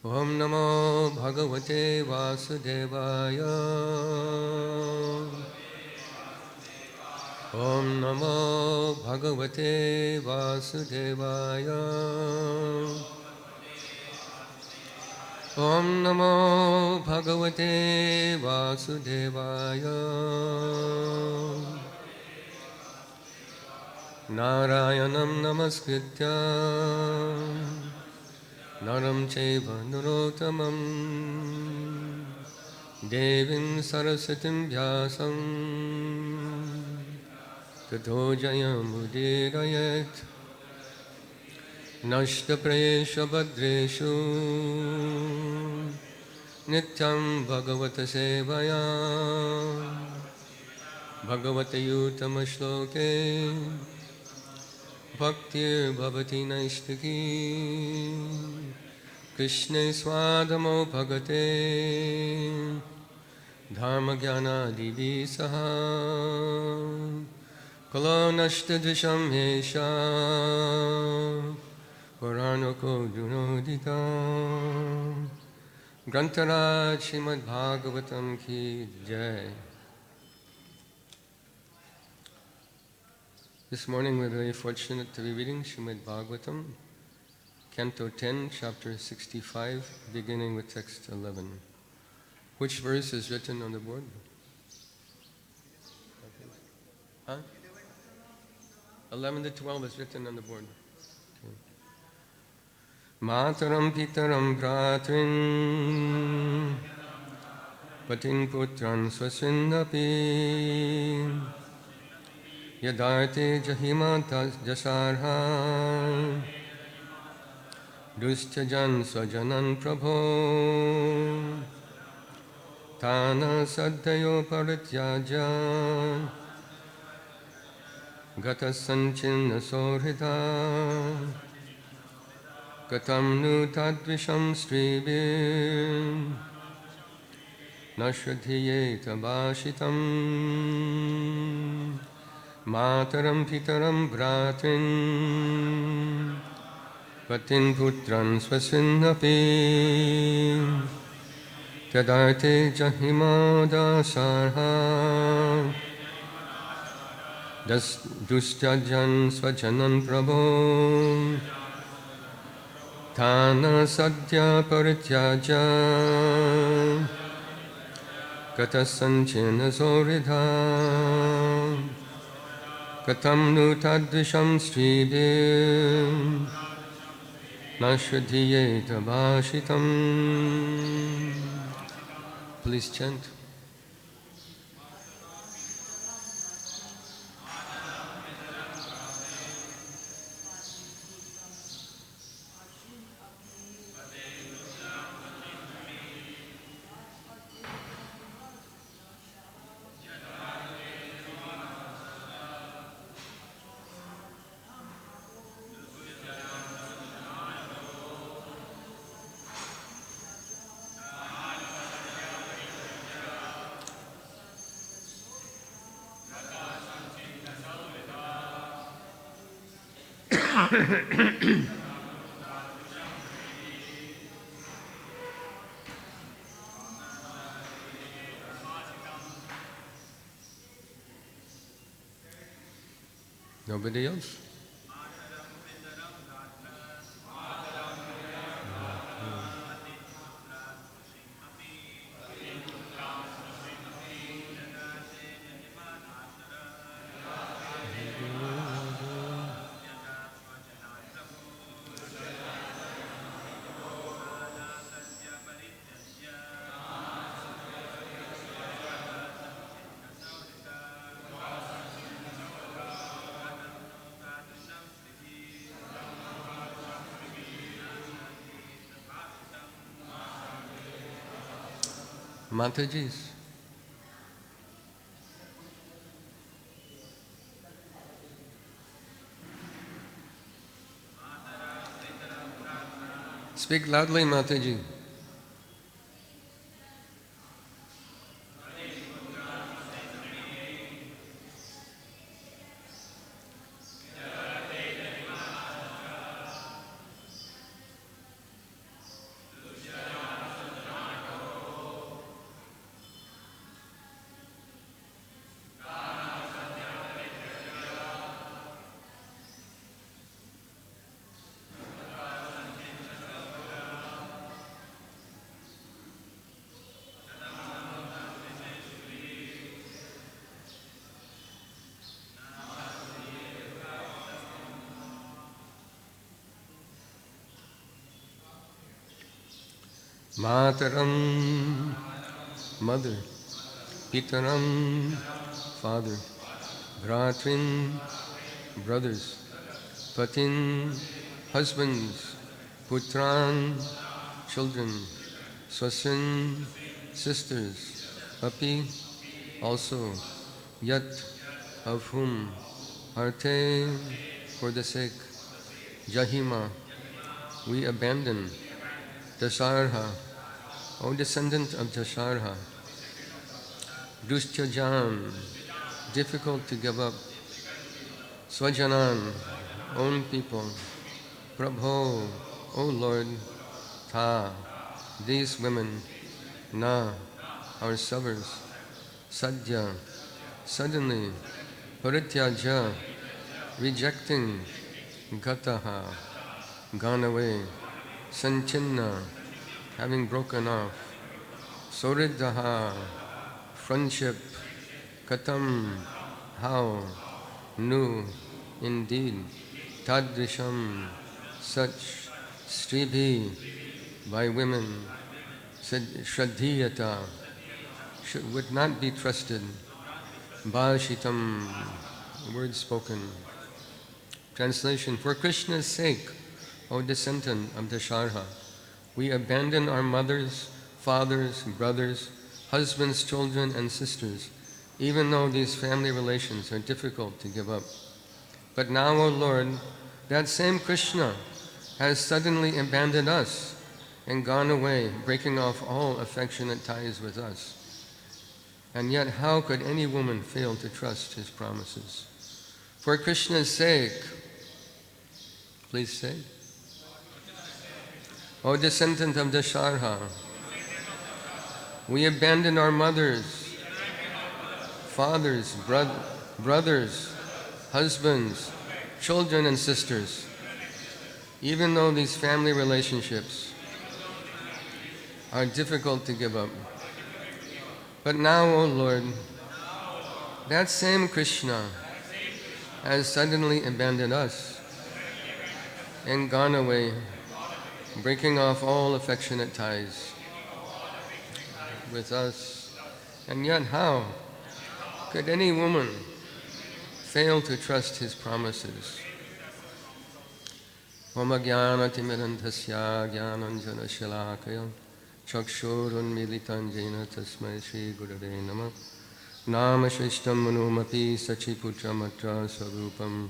Om Namo Bhagavate Vasudevaya. Om Namo Bhagavate Vasudevaya. Om Namo Bhagavate Vasudevaya. Narayanam Namaskritya Naram Chaiva Narottamam Devim Saraswatim Vyasam Tato Jayam Udirayet Nashta Prayesha Bhadreshu Nityam Bhagavata Sevaya Bhagavata Yutama Shloke Bhaktir Bhavati Naistaki Krishna Swadamo Bhagate Dharma Jnana Divi Saha Kalo Nashta Dvisham Hesha Puranako Junodita Grantaraj Srimad Bhagavatam Ki Jai. This morning we're very fortunate to be reading Srimad Bhagavatam, Canto 10, Chapter 65, beginning with text 11. Which verse is written on the board? Huh? 11 to 12 is written on the board. Okay. Mataram pitaram bhratrin patin putran swasvindapi Yadarte jahima jasarha Dustyajan swajanan prabho Tana saddhayo parityaja Gata sanchinna sohrita Gatam nu tadvisham stribir Nashradhiyeta bhashitam Mataram pitaram bhratrin Patin putran swasvinnapi Tadarte jahima dasarha Dustyajan swajanan prabho Tana sadhya parityaja Gata sanchena soridha Katam nu tadvisham stribir Nashradhiyeta bhashitam. Please chant. Nobody else? Matajis. Speak loudly, Mataji. Mataram, mother. Pitaram, father. Bhratrin, brothers. Patin, husbands. Putran, children. Swasin, sisters. Api, also. Yat, of whom. Arte, for the sake. Jahima, we abandon. Dasarha, O descendant of Dasarha. Dustyajan, difficult to give up. Swajanan, own people. Prabhu, O Lord. Ta, these women. Na, our subbers. Sadhya, suddenly. Parityaja, rejecting. Gataha, gone away. Sanchinna, having broken off. Soridaha, friendship. Katam, how. Nu, indeed. Tadrisham, such. Stribhi, by women. Shraddhiyata, would not be trusted. Bhashitam, word spoken. Translation, for Krishna's sake, O descendant of Dasharha, we abandon our mothers, fathers, brothers, husbands, children, and sisters, even though these family relations are difficult to give up. But now, O Lord, that same Krishna has suddenly abandoned us and gone away, breaking off all affectionate ties with us. And yet, how could any woman fail to trust his promises? For Krishna's sake, please say, O descendant of Dasharha, we abandon our mothers, fathers, brothers, husbands, children, and sisters, even though these family relationships are difficult to give up. But now, O Lord, that same Krishna has suddenly abandoned us and gone away, breaking off all affectionate ties with us. And yet how could any woman fail to trust his promises? Oma jnana timirantasya jnananjana shalakaya chakshurun militan jena tasmai Shri Gurave Namah Nama Shishtam Manumapi Sachiputram Atra Sarupam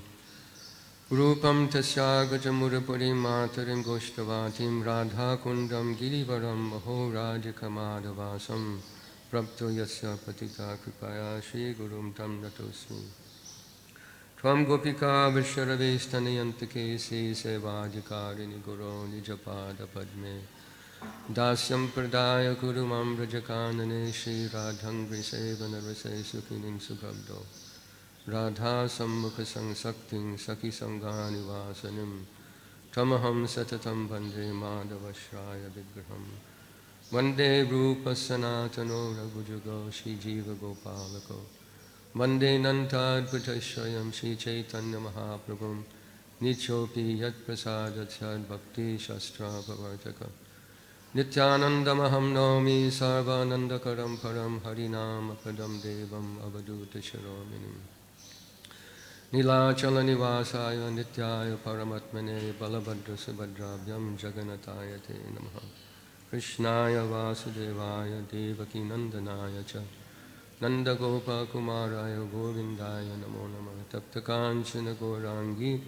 Rupam Tasya Gajamurapuri Matarim Goshtavatim Radha Kundam Girivaram Maho Rajakamadavasam Prapto Yasya Patita Kripaya Shri Gurum Tam Natosmi Tvam Gopika Visharavesthanayantake Se Sevajakarini Guru Nijapada Padme Dasyam Pradaya Kurumam Brajakanane Shri Radhangri Sevanarase Sukhinim Sukhabdo Radha Sammukha Sangsakting Saki Sangani Vasanim Tamaham Satatam Bande Madhavashraya Vigraham Vande Rupa Sanatano Raghujugo Shri Jiva Gopalako Vande Nantad Putashayam Shri Chaitanya Mahaprabhum Nichopi Yat Prasadat Sad Bhakti Shastra Pavartaka Nityanandamaham Naumi Sarvanandakaram Param Harinam Padam Devam Avaduta Sharominim Nilachala Nivasaya Nityaya Paramatmane Balabhadra Subhadrabhyam Jaganataya Te Namaha Krishnaya Vasudevaya Devaki Nandanaya Cha Nanda Gopa Kumaraya Govindaya Namo Namah Taptakanchana Gaurangi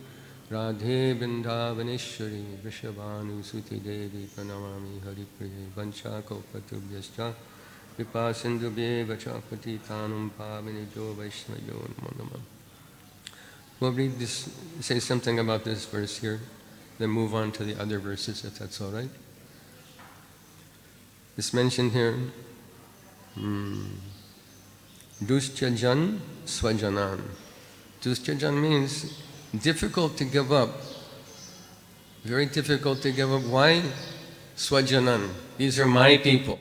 Radhe Vrindavaneshwari Vrishabhanu Suti Devi Pranamami Haripriye Vanchakopatubhyascha Vipasindubhye Vachapati Tanum Pavinijo Vaishnayo Namo Namah. We'll read this, say something about this verse here, then move on to the other verses if that's all right. It's mentioned here, Dustyajan Swajanan. Dustyajan means difficult to give up. Very difficult to give up. Why? Swajanan. These are my people.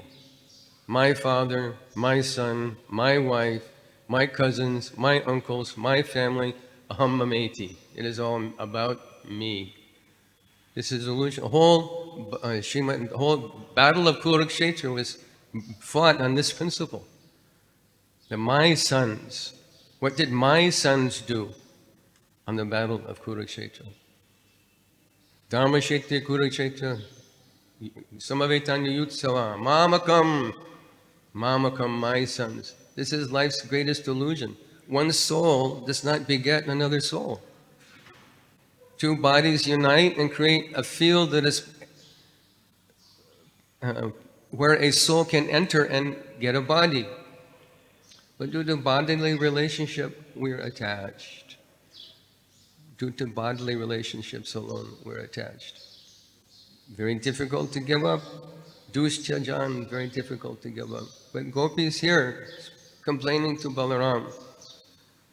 My father, my son, my wife, my cousins, my uncles, my family. Aham mameti. It is all about me. This is a whole the whole battle of Kurukshetra was fought on this principle. That my sons, what did my sons do on the battle of Kurukshetra? Dharmashetra Kurukshetra, Samavetanya Yutsava, Mamakam, my sons. This is life's greatest illusion. One soul does not beget another soul. Two bodies unite and create a field that is where a soul can enter and get a body. But due to bodily relationship, we're attached. Due to bodily relationships alone, we're attached. Very difficult to give up. Dushyajan, very difficult to give up. But gopis here complaining to Balaram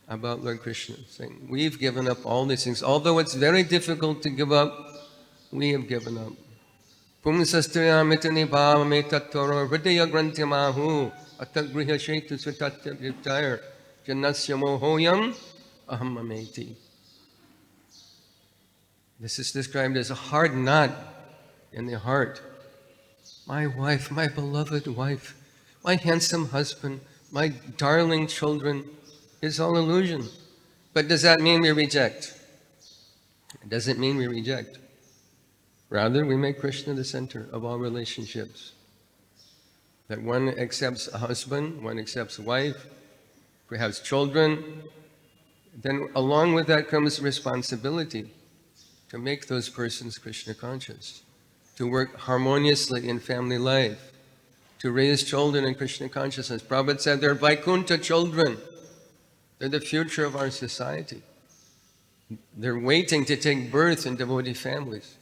about Lord Krishna, saying, we've given up all these things. Although it's very difficult to give up, we have given up. Pumsastraya mitani bhavame tattoro hridaya grantyamahu atagriha shetu sutatya viptayar janasya mohoyam ahamameti. This is described as a hard knot in the heart. My wife, my beloved wife, my handsome husband, my darling children, is all illusion. But does that mean we reject? It doesn't mean we reject. Rather, we make Krishna the center of all relationships. That one accepts a husband, one accepts a wife, perhaps children. Then along with that comes responsibility to make those persons Krishna conscious, to work harmoniously in family life, to raise children in Krishna consciousness. Prabhupada said they're Vaikuntha children. They're the future of our society. They're waiting to take birth in devotee families.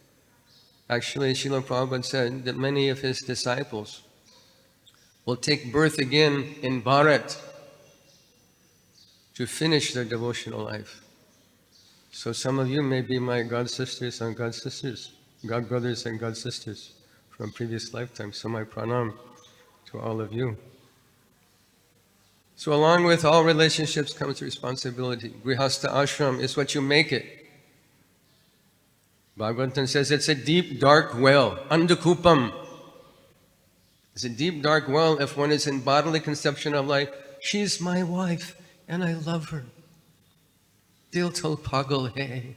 Actually, Srila Prabhupada said that many of his disciples will take birth again in Bharat to finish their devotional life. So some of you may be my god sisters and god sisters, god brothers and god sisters from previous lifetimes. So my pranam to all of you. So along with all relationships comes responsibility. Grihastha ashram is what you make it. Bhagavatam says it's a deep, dark well, andakupam. It's a deep, dark well if one is in bodily conception of life. She's my wife and I love her. Dil to pagal hai.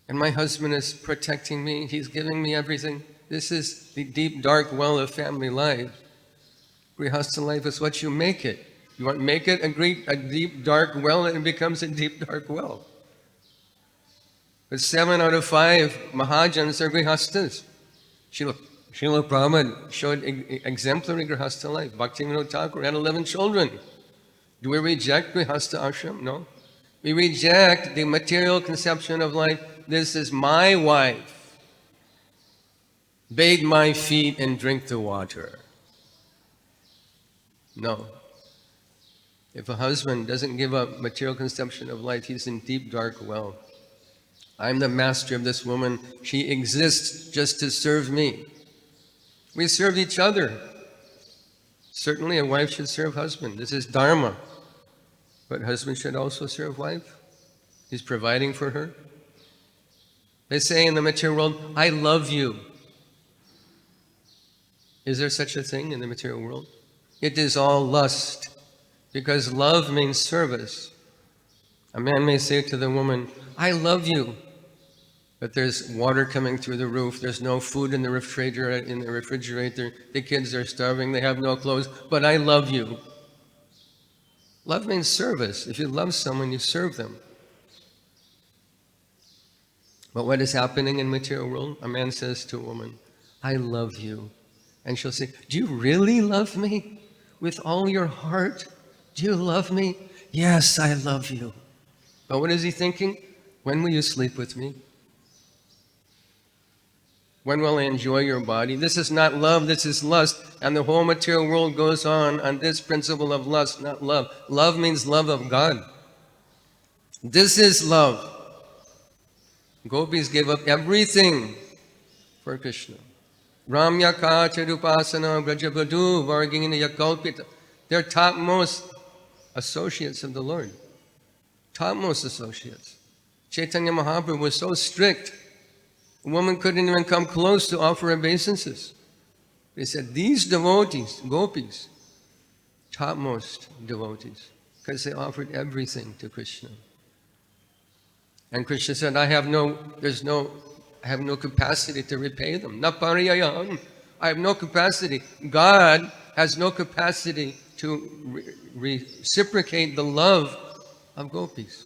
And my husband is protecting me. He's giving me everything. This is the deep, dark well of family life. Grihastha life is what you make it. You want to make it a deep, dark well, and it becomes a deep, dark well. But 7 out of 5 Mahajans are Grihasthas. Srila Prabhupada showed exemplary Grihastha life. Bhaktivinoda Thakur had 11 children. Do we reject Grihastha ashram? No. We reject the material conception of life. This is my wife. Bathe my feet and drink the water. No. If a husband doesn't give up material conception of life, he's in deep, dark well. I'm the master of this woman. She exists just to serve me. We serve each other. Certainly a wife should serve husband. This is dharma. But husband should also serve wife. He's providing for her. They say in the material world, I love you. Is there such a thing in the material world? It is all lust, because love means service. A man may say to the woman, I love you, but there's water coming through the roof, there's no food in the refrigerator, the kids are starving, they have no clothes, but I love you. Love means service. If you love someone, you serve them. But what is happening in the material world? A man says to a woman, I love you. And she'll say, do you really love me? With all your heart? Do you love me? Yes, I love you. But what is he thinking? When will you sleep with me? When will I enjoy your body? This is not love, this is lust. And the whole material world goes on this principle of lust, not love. Love means love of God. This is love. Gopis gave up everything for Krishna. Ramya Charupasana Brajabadu Vargina Yakalpita. They're topmost associates of the Lord. Topmost associates. Chaitanya Mahaprabhu was so strict A woman couldn't even come close to offer obeisances. They said, these devotees, gopis, topmost devotees, because they offered everything to Krishna. And Krishna said, I have no capacity to repay them. Na pariyayam. I have no capacity. God has no capacity to reciprocate the love of gopis.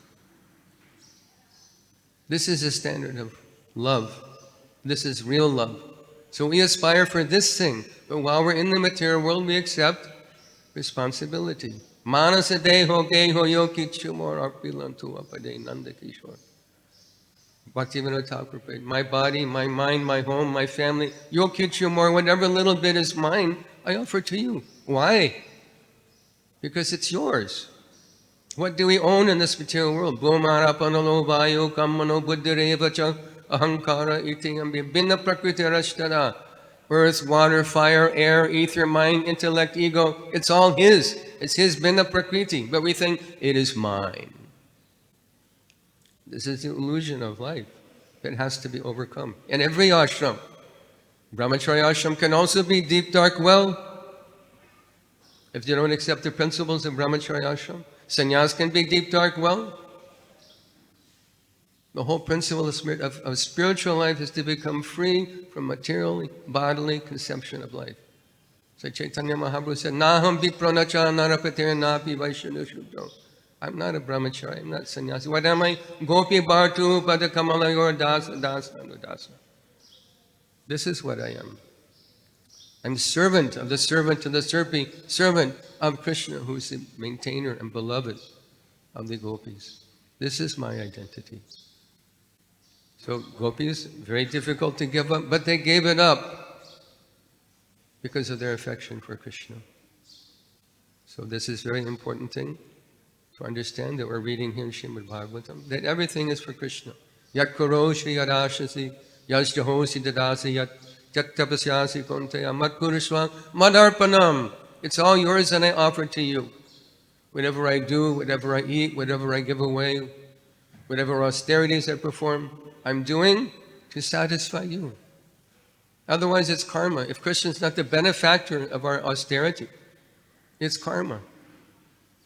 This is a standard of love. This is real love. So we aspire for this thing, but while we're in the material world, we accept responsibility. Manasa deho geho yokichumor arpilantu apade nandakishwar. Bhaktivinoda Thakur prayed, my body, my mind, my home, my family, yokichumor, whatever little bit is mine, I offer to you. Why? Because it's yours. What do we own in this material world? Bhumara panalo vayu kammano buddhirevacha ahankara itiyam binna prakriti rashtara. Earth, water, fire, air, ether, mind, intellect, ego, it's all his. It's his binna prakriti. But we think, it is mine. This is the illusion of life that has to be overcome. In every ashram, brahmacharya ashram can also be deep, dark well. If you don't accept the principles of brahmacharya ashram, sannyas can be deep, dark well. The whole principle of spiritual life is to become free from material, bodily conception of life. So Chaitanya Mahaprabhu said, Naham vipranacha narapatir napi vaishanu shudro. I'm not a brahmachari, I'm not sannyasi. What am I? Gopi bhartu padakamalayur dasa dasa. This is what I am. I'm servant of the servant of the servant of Krishna, who is the maintainer and beloved of the gopis. This is my identity. So gopis, very difficult to give up, but they gave it up because of their affection for Krishna. So this is a very important thing to understand that we're reading here in Srimad Bhagavatam, that everything is for Krishna. Yat karoshi yadashasi, yasjahosi dadasi, yat tapasyasi konteya, mat kurusva, madarpanam. It's all yours and I offer to you. Whatever I do, whatever I eat, whatever I give away, whatever austerities I perform, I'm doing to satisfy you. Otherwise it's karma. If Krishna is not the benefactor of our austerity, it's karma.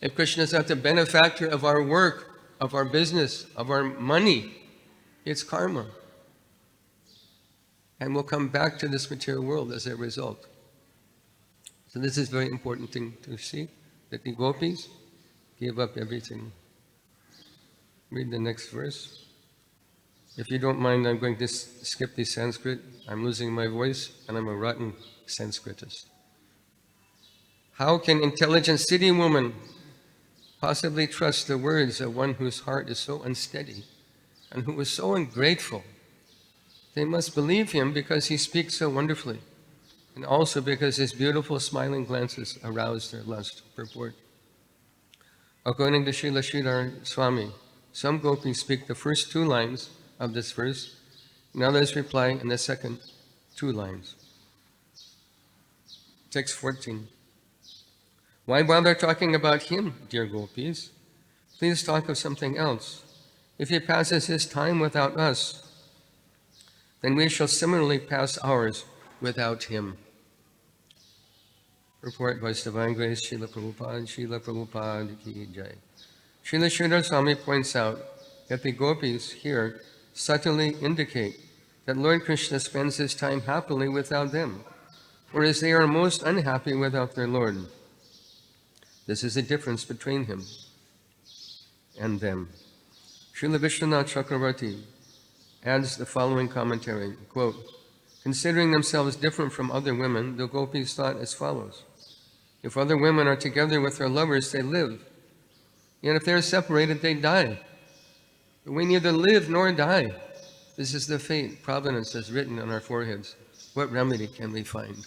If Krishna is not the benefactor of our work, of our business, of our money, it's karma. And we'll come back to this material world as a result. So this is a very important thing to see, that the gopis gave up everything. Read the next verse. If you don't mind, I'm going to skip the Sanskrit. I'm losing my voice and I'm a rotten Sanskritist. How can intelligent city woman possibly trust the words of one whose heart is so unsteady and who is so ungrateful? They must believe him because he speaks so wonderfully, and also because his beautiful smiling glances arouse their lust. Purport. According to Srila Sridhar Swami, some gopis speak the first two lines of this verse, and others reply in the second two lines. Text 14. Why bother talking about him, dear gopis? Please talk of something else. If he passes his time without us, then we shall similarly pass ours without him. Report by His Divine Grace, Srila Prabhupada Ki Jai. Srila Sridhar Swami points out that the gopis here subtly indicate that Lord Krishna spends his time happily without them, whereas they are most unhappy without their Lord. This is the difference between him and them. Srila Vishwanath Chakravarti adds the following commentary, quote, considering themselves different from other women, the gopis thought as follows. If other women are together with their lovers, they live. Yet if they are separated, they die. But we neither live nor die. This is the fate. Providence is written on our foreheads. What remedy can we find?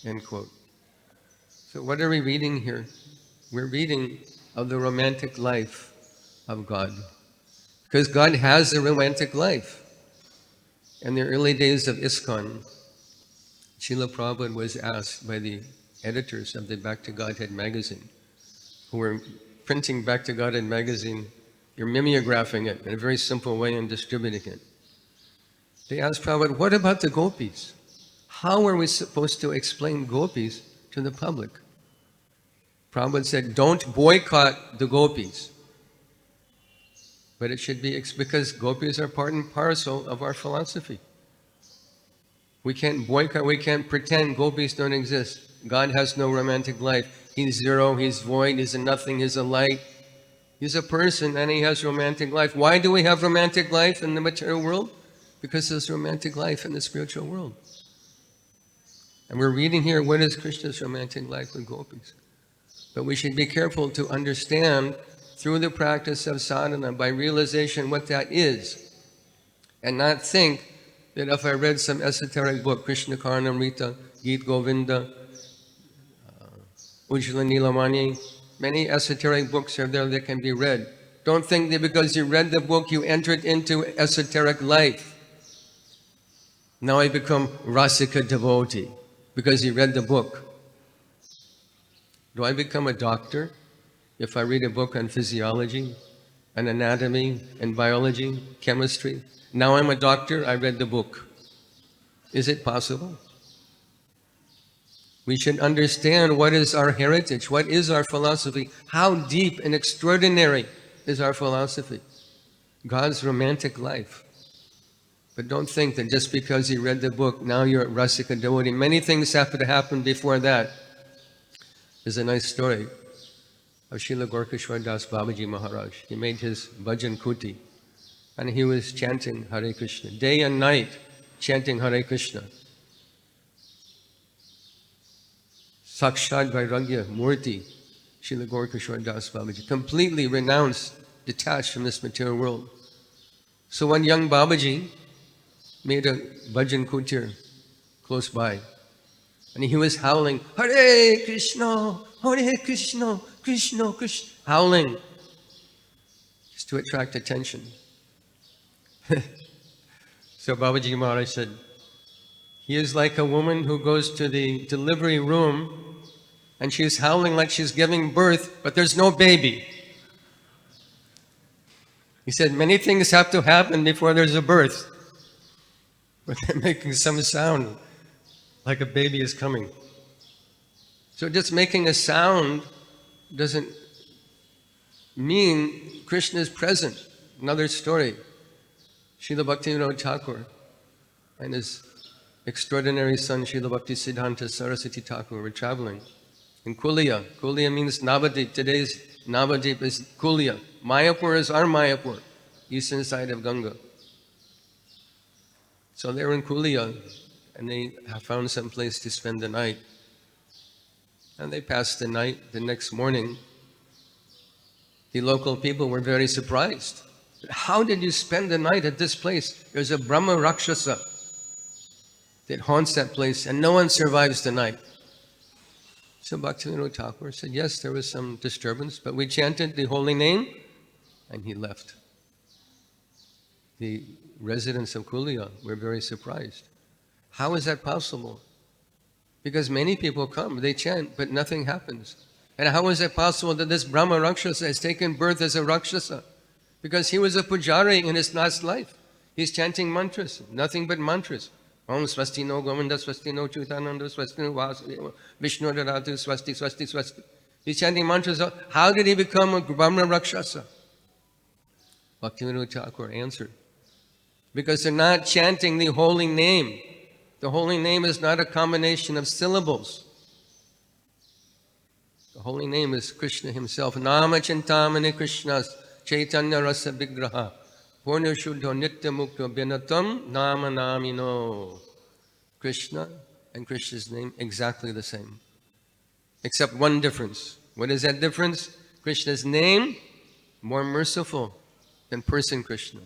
End quote. So what are we reading here? We're reading of the romantic life of God. Because God has a romantic life. In the early days of ISKCON, Srila Prabhupada was asked by the editors of the Back to Godhead magazine, who were printing Back to Godhead magazine, you're mimeographing it in a very simple way and distributing it. They asked Prabhupada, what about the gopis? How are we supposed to explain gopis to the public? Prabhupada said, don't boycott the gopis. But it should be because gopis are part and parcel of our philosophy. We can't boycott, we can't pretend gopis don't exist. God has no romantic life. He's zero, he's void, he's a nothing, he's a light. He's a person and he has romantic life. Why do we have romantic life in the material world? Because there's romantic life in the spiritual world. And we're reading here, what is Krishna's romantic life with gopis? But we should be careful to understand through the practice of sadhana, by realization what that is. And not think that if I read some esoteric book, Krishna Karnamrita, Geet Govinda, Ujjvala Nilamani, many esoteric books are there that can be read. Don't think that because you read the book, you entered into esoteric life. Now I become Rasika devotee because you read the book. Do I become a doctor if I read a book on physiology, and anatomy, and biology, chemistry? Now I'm a doctor, I read the book. Is it possible? We should understand what is our heritage, what is our philosophy, how deep and extraordinary is our philosophy. God's romantic life. But don't think that just because you read the book, now you're at Rasika devotee. Many things have to happen before that. There's a nice story of Srila Gorkeshwar Das Babaji Maharaj. He made his bhajan kuti and he was chanting Hare Krishna, day and night chanting Hare Krishna. Sakshad Vairagya Murti, Srila Gorkeshwar Das Babaji, completely renounced, detached from this material world. So one young Babaji made a bhajan kutir close by. And he was howling, Hare Krishna, Hare Krishna, Krishna Krishna, howling, just to attract attention. So Babaji Maharaj said, he is like a woman who goes to the delivery room and she's howling like she's giving birth, but there's no baby. He said, many things have to happen before there's a birth, but they're making some sound like a baby is coming. So just making a sound doesn't mean Krishna is present. Another story. Srila Bhaktivinoda Thakur and his extraordinary son Srila Bhakti Siddhanta Saraswati Thakur were traveling in Kulia. Kulia means Navadip. Today's Navadip is Kulia. Mayapur is our Mayapur, eastern side of Ganga. So they were in Kulia and they found some place to spend the night. And they passed the night. The next morning, the local people were very surprised. How did you spend the night at this place? There's a Brahma Rakshasa that haunts that place and no one survives the night. So Bhaktivinoda Thakur said, yes, there was some disturbance, but we chanted the holy name and he left. The residents of Kulia were very surprised. How is that possible? Because many people come, they chant, but nothing happens. And how is it possible that this Brahma Rakshasa has taken birth as a Rakshasa? Because he was a pujari in his last life. He's chanting mantras, nothing but mantras. Om Swasti No Govinda Swasti No Chutananda Swasti No Vasudeva Vishnu Dharatu Swasti Swasti Swasti. He's chanting mantras. How did he become a Brahma Rakshasa? Bhaktivinoda Thakur answered, because they're not chanting the holy name. The holy name is not a combination of syllables. The holy name is Krishna himself. Nama Chintamani Krishnas Chaitanya Rasa Vigraha Purna Shuddha Nitya Mukta Binatam Nama Namino. Krishna and Krishna's name exactly the same. Except one difference. What is that difference? Krishna's name more merciful than person Krishna.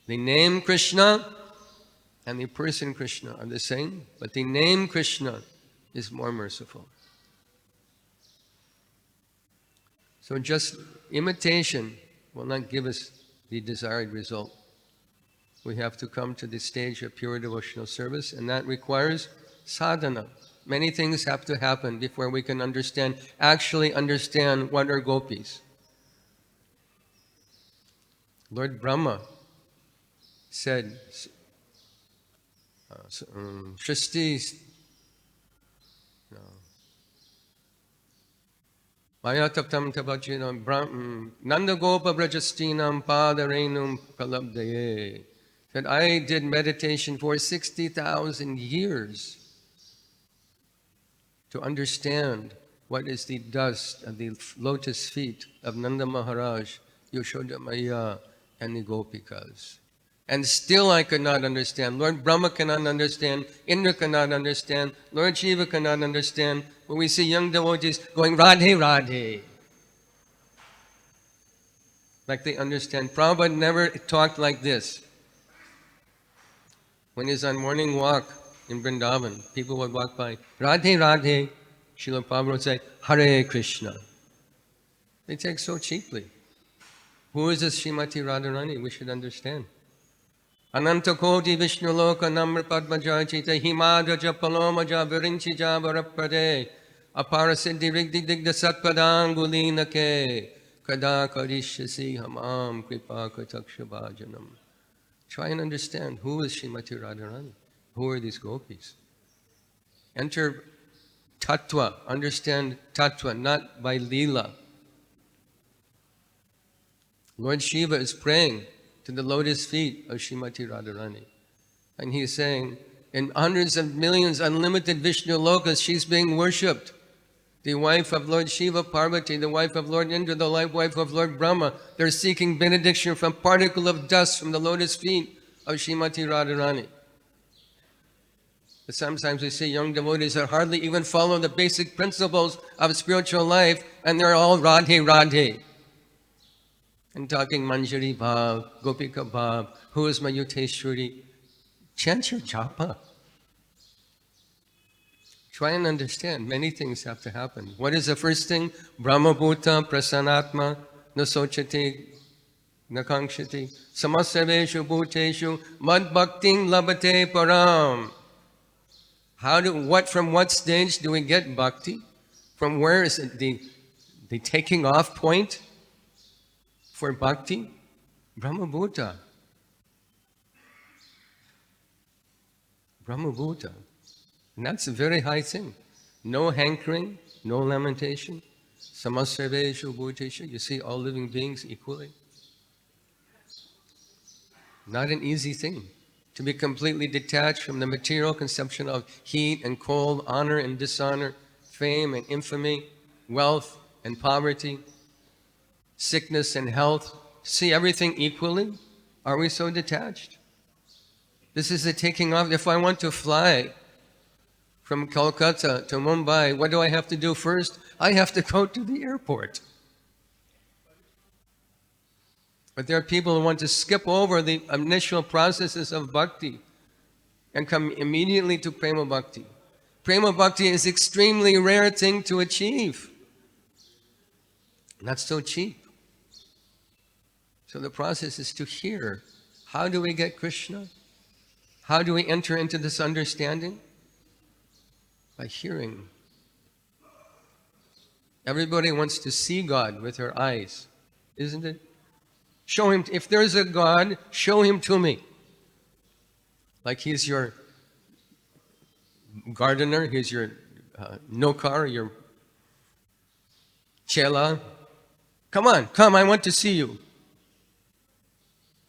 The name Krishna and the person Krishna are the same, but the name Krishna is more merciful. So just imitation will not give us the desired result. We have to come to the stage of pure devotional service, and that requires sadhana. Many things have to happen before we can actually understand what are gopis. Lord Brahma said, Shristi, Mayataptam Tabachinam Nanda Gopa Brajastinam Padarenum Kalabdaye. That I did meditation for 60,000 years to understand what is the dust of the lotus feet of Nanda Maharaj, Yashoda Maya, and the Gopikas. And still I could not understand. Lord Brahma cannot understand. Indra cannot understand. Lord Shiva cannot understand. When we see young devotees going, Radhe, Radhe, like they understand. Prabhupada never talked like this. When he's on morning walk in Vrindavan, people would walk by, Radhe, Radhe. Srila Prabhupada would say, Hare Krishna. They take so cheaply. Who is this Srimati Radharani? We should understand. Ananta Koti Vishnu Loka Namra Padmaja Chita Himadaja Palomaja Virinchija Varaprade Apara Siddhi Rigdi Digda Satpadangulina Ke Kada Karishyasi Hamam Kripa Katakshabhajanam. Try and understand who is Srimati Radharani. Who are these gopis? Enter Tattva, understand Tattva, not by Leela. Lord Shiva is praying to the lotus feet of Srimati Radharani. And he's saying, in hundreds of millions, unlimited Vishnu lokas, she's being worshipped. The wife of Lord Shiva, Parvati, the wife of Lord Indra, the wife of Lord Brahma, they're seeking benediction from particle of dust from the lotus feet of Srimati Radharani. But sometimes we see young devotees that hardly even follow the basic principles of spiritual life, and they're all Radhe, Radhe. And talking Manjari Bhav, Gopika Bhav, who is Mayuteshwari? Chant your japa. Try and understand. Many things have to happen. What is the first thing? Brahma Bhuta Prasanatma Nasochati Nakangshati Samasarveshu Bhuteshu Mad Bhakting Labate Param. From what stage do we get bhakti? From where is it the taking off point for bhakti? Brahma Bhuta. Brahma Bhuta. And that's a very high thing. No hankering, no lamentation. Samasarveshu Bhuteshu. You see all living beings equally. Not an easy thing. To be completely detached from the material conception of heat and cold, honor and dishonor, fame and infamy, wealth and poverty, sickness and health. See everything equally? Are we so detached? This is the taking off. If I want to fly from Kolkata to Mumbai, what do I have to do first? I have to go to the airport. But there are people who want to skip over the initial processes of bhakti and come immediately to prema bhakti. Prema bhakti is an extremely rare thing to achieve. Not so cheap. So the process is to hear. How do we get Krishna? How do we enter into this understanding? By hearing. Everybody wants to see God with their eyes, isn't it? Show him, if there's a God, show him to me. Like he's your gardener, he's your nokar, your chela. Come on, come, I want to see you.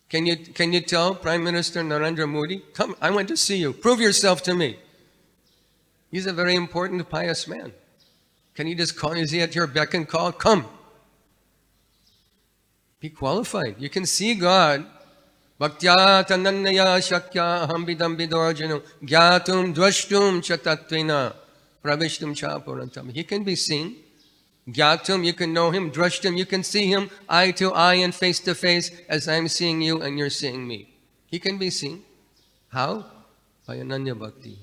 Can you tell Prime Minister Narendra Modi, come, I want to see you. Prove yourself to me. He's a very important, pious man. Can you just call, is he at your beck and call? Come. Be qualified. You can see God. Bhaktya tanannaya shakya hambidam vidorjano gyatum dvashtum chatatvena pravishtum chapurantam. He can be seen. Gyatum, you can know him. Drashtum, you can see him eye to eye and face to face as I'm seeing you and you're seeing me. He can be seen. How? By ananya bhakti.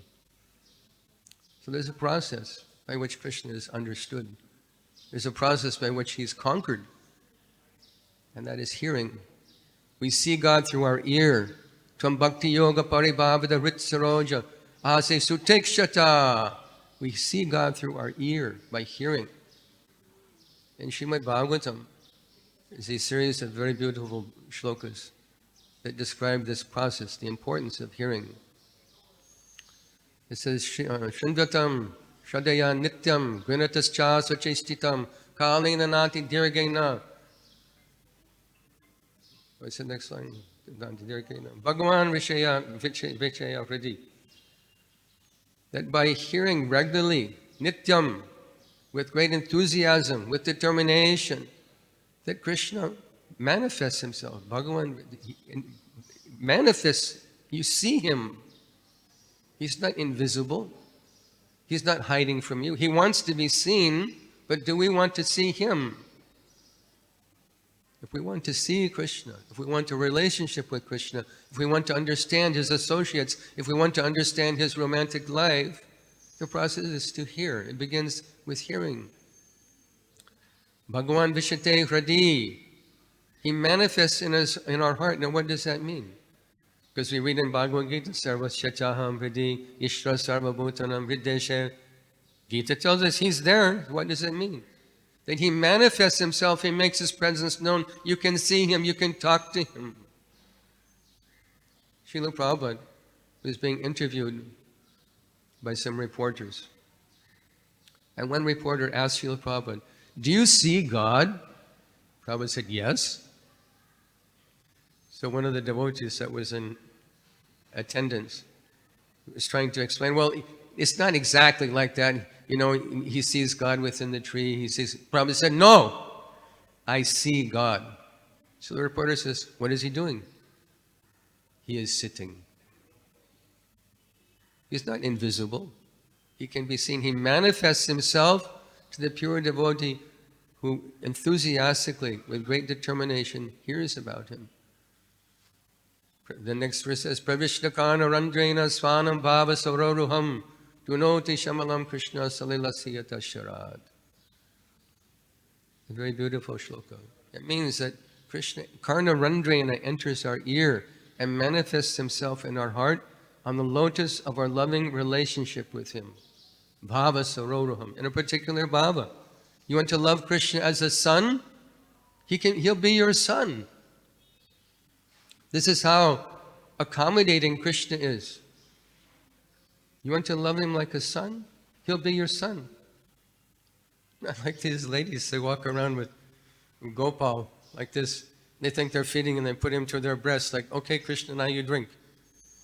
So there's a process by which Krishna is understood. There's a process by which he's conquered. And that is hearing. We see God through our ear. Tvam bhakti yoga paribhavada ritsaroja ase sutekshata. We see God through our ear by hearing. In Srimad Bhagavatam is a series of very beautiful shlokas that describe this process, the importance of hearing. It says, Shrindatam, Shradaya Nityam, Grinatascha Sachestitam, Kalina Nati Dirgena. What's the next line? Bhagavan Vichaya Vridi. That by hearing regularly, Nityam, with great enthusiasm, with determination, that Krishna manifests himself. Bhagavan manifests, you see him. He's not invisible. He's not hiding from you. He wants to be seen, but do we want to see him? If we want to see Krishna, if we want a relationship with Krishna, if we want to understand his associates, if we want to understand his romantic life, the process is to hear. It begins with hearing. Bhagavan Vishate Hradi. He manifests in our heart. Now what does that mean? Because we read in Bhagavad-gita, Sarvasya Vridi, Ishra Sarvabhutanam Viddeshe. Gita tells us he's there. What does it mean? That he manifests himself, he makes his presence known. You can see him, you can talk to him. Srila Prabhupada was being interviewed by some reporters. And one reporter asked Srila Prabhupada, do you see God? Prabhupada said, yes. So one of the devotees that was in attendance was trying to explain, well, it's not exactly like that. You know, he sees God within the tree. He sees. Prabhupada said, no, I see God. So the reporter says, what is he doing? He is sitting. He's not invisible. He can be seen. He manifests himself to the pure devotee who enthusiastically, with great determination, hears about him. The next verse says, Pravishnakana Randrena Svanam Bhava Sauroruham Dunoti Shamalam Krishna Salilasiyata Sharad. A very beautiful shloka. It means that Krishna, Karna Randrena, enters our ear and manifests himself in our heart on the lotus of our loving relationship with him. Bhava Sauroruham. In a particular bhava. You want to love Krishna as a son? He'll be your son. This is how accommodating Krishna is. You want to love him like a son? He'll be your son. Not like these ladies, they walk around with Gopal like this. They think they're feeding and they put him to their breast like, okay, Krishna, now you drink.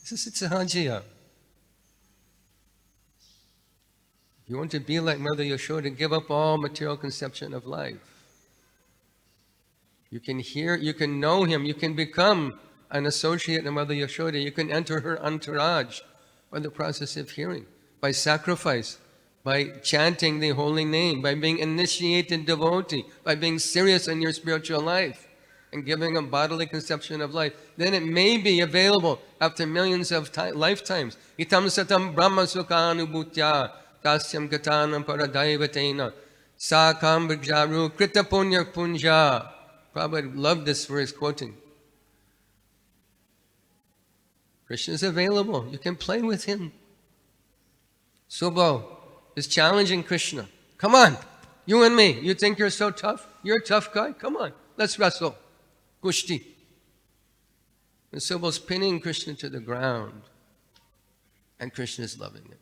This is Sahajiya. You want to be like Mother Yashoda, give up all material conception of life. You can hear, you can know him, you can become an associate of Mother Yashoda. You can enter her entourage by the process of hearing, by sacrifice, by chanting the holy name, by being initiated devotee, by being serious in your spiritual life and giving a bodily conception of life. Then it may be available after millions of lifetimes. Itam satam brahma sukha anubhutya tasyam gatanam paradaivatena sakam vrjaru krita punya punja. Prabhupada loved this verse quoting. Krishna is available. You can play with him. Subho is challenging Krishna. Come on, you and me. You think you're so tough? You're a tough guy? Come on, let's wrestle. Kushti. And Subho's pinning Krishna to the ground. And Krishna is loving it.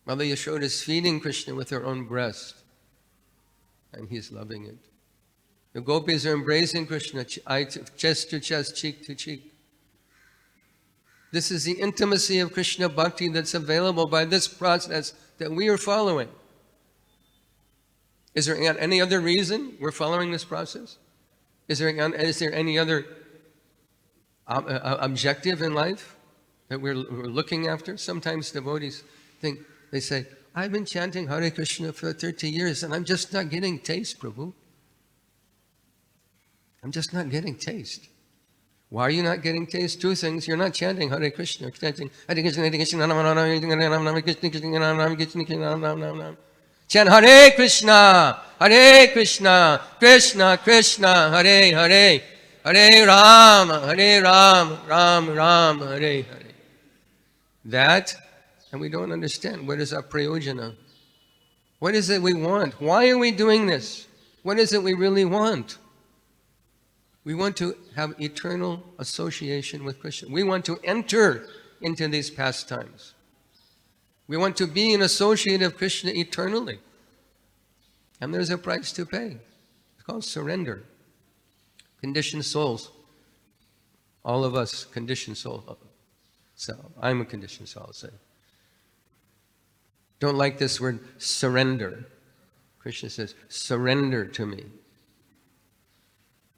Mother Yashoda is feeding Krishna with her own breast. And he's loving it. The gopis are embracing Krishna, chest to chest, cheek to cheek. This is the intimacy of Krishna Bhakti that's available by this process that we are following. Is there any other reason we're following this process? Is there any other objective in life that we're looking after? Sometimes devotees think, they say, I've been chanting Hare Krishna for 30 years and I'm just not getting taste, Prabhu. I'm just not getting taste. Why are you not getting taste? Two things. You're not chanting Hare Krishna. You're chanting Hare Krishna, Hare Krishna, chant Hare Krishna, Hare Krishna, Krishna Krishna, Hare Hare, Hare Rama, Ram Ram, Hare Hare. That, and we don't understand. What is our prayojana? What is it we want? Why are we doing this? What is it we really want? We want to have eternal association with Krishna. We want to enter into these pastimes. We want to be an associate of Krishna eternally. And there's a price to pay. It's called surrender. Conditioned souls. All of us conditioned souls. So I'm a conditioned soul, I'll say. Don't like this word surrender. Krishna says, surrender to me.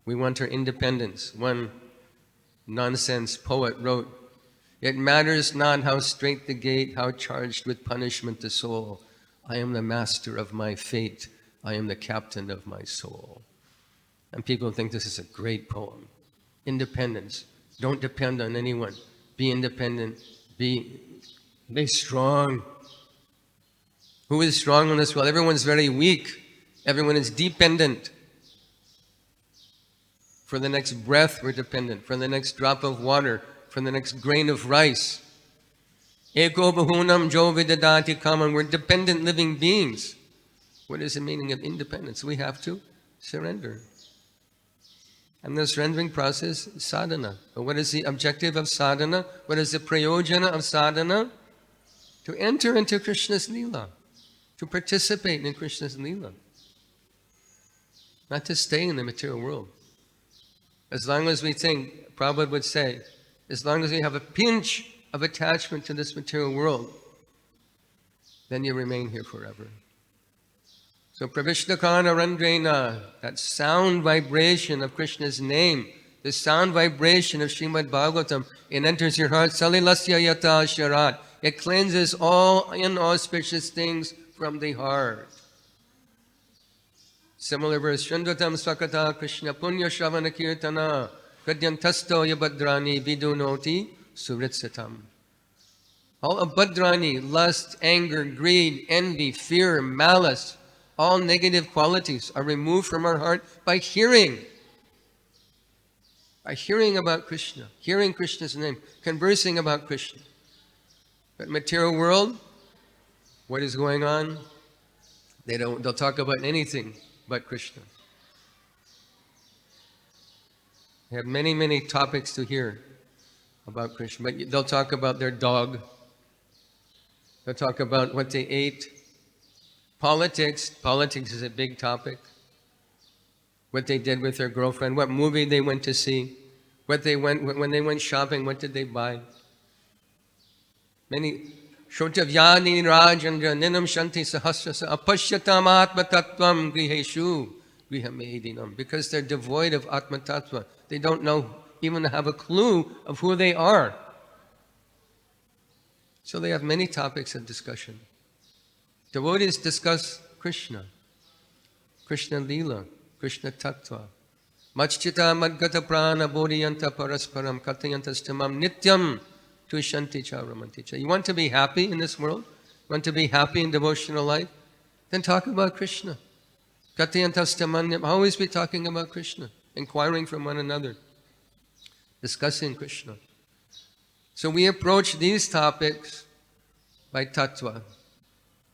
We want our independence. One nonsense poet wrote, it matters not how straight the gate, how charged with punishment the soul. I am the master of my fate. I am the captain of my soul. And people think this is a great poem. Independence. Don't depend on anyone. Be independent. Be strong. Who is strong in this world? Everyone's very weak. Everyone is dependent. For the next breath, we're dependent. For the next drop of water. For the next grain of rice. Eko bahunam jo vidadati kaman. We're dependent living beings. What is the meaning of independence? We have to surrender. And the surrendering process is sadhana. But what is the objective of sadhana? What is the prayojana of sadhana? To enter into Krishna's Leela. To participate in Krishna's Leela. Not to stay in the material world. As long as we think, Prabhupada would say, as long as we have a pinch of attachment to this material world, then you remain here forever. So Pravishtakana Randrena, that sound vibration of Krishna's name, the sound vibration of Srimad Bhagavatam, it enters your heart. Salilasya yata sharat. It cleanses all inauspicious things from the heart. Similar verse, Shandatam Swakata Krishna Punya Shravana Kirtana Kadyantasto Yabhadrani Vidunoti Suritsatam. All abhadrani, lust, anger, greed, envy, fear, malice, all negative qualities are removed from our heart by hearing. By hearing about Krishna, hearing Krishna's name, conversing about Krishna. But material world, what is going on? They'll talk about anything but Krishna. They have many, many topics to hear about Krishna. But they'll talk about their dog. They'll talk about what they ate. Politics is a big topic. What they did with their girlfriend, what movie they went to see, when they went shopping, what did they buy? Many Shotavyani Rajandra Ninam Shanti Sahasrasa Apashyatam Atma Tattvam Griheshu Grihamedinam. Because they're devoid of Atma Tattva. They don't know, even have a clue of who they are. So they have many topics of discussion. Devotees discuss Krishna, Krishna Leela, Krishna Tattva. Machchita Madgata Prana Bodhiyanta Parasparam Kathayantastamam Nityam Tushanti Charamanticha. You want to be happy in this world? You want to be happy in devotional life? Then talk about Krishna. Kathayantastamanyam. Always be talking about Krishna, inquiring from one another, discussing Krishna. So we approach these topics by Tattva,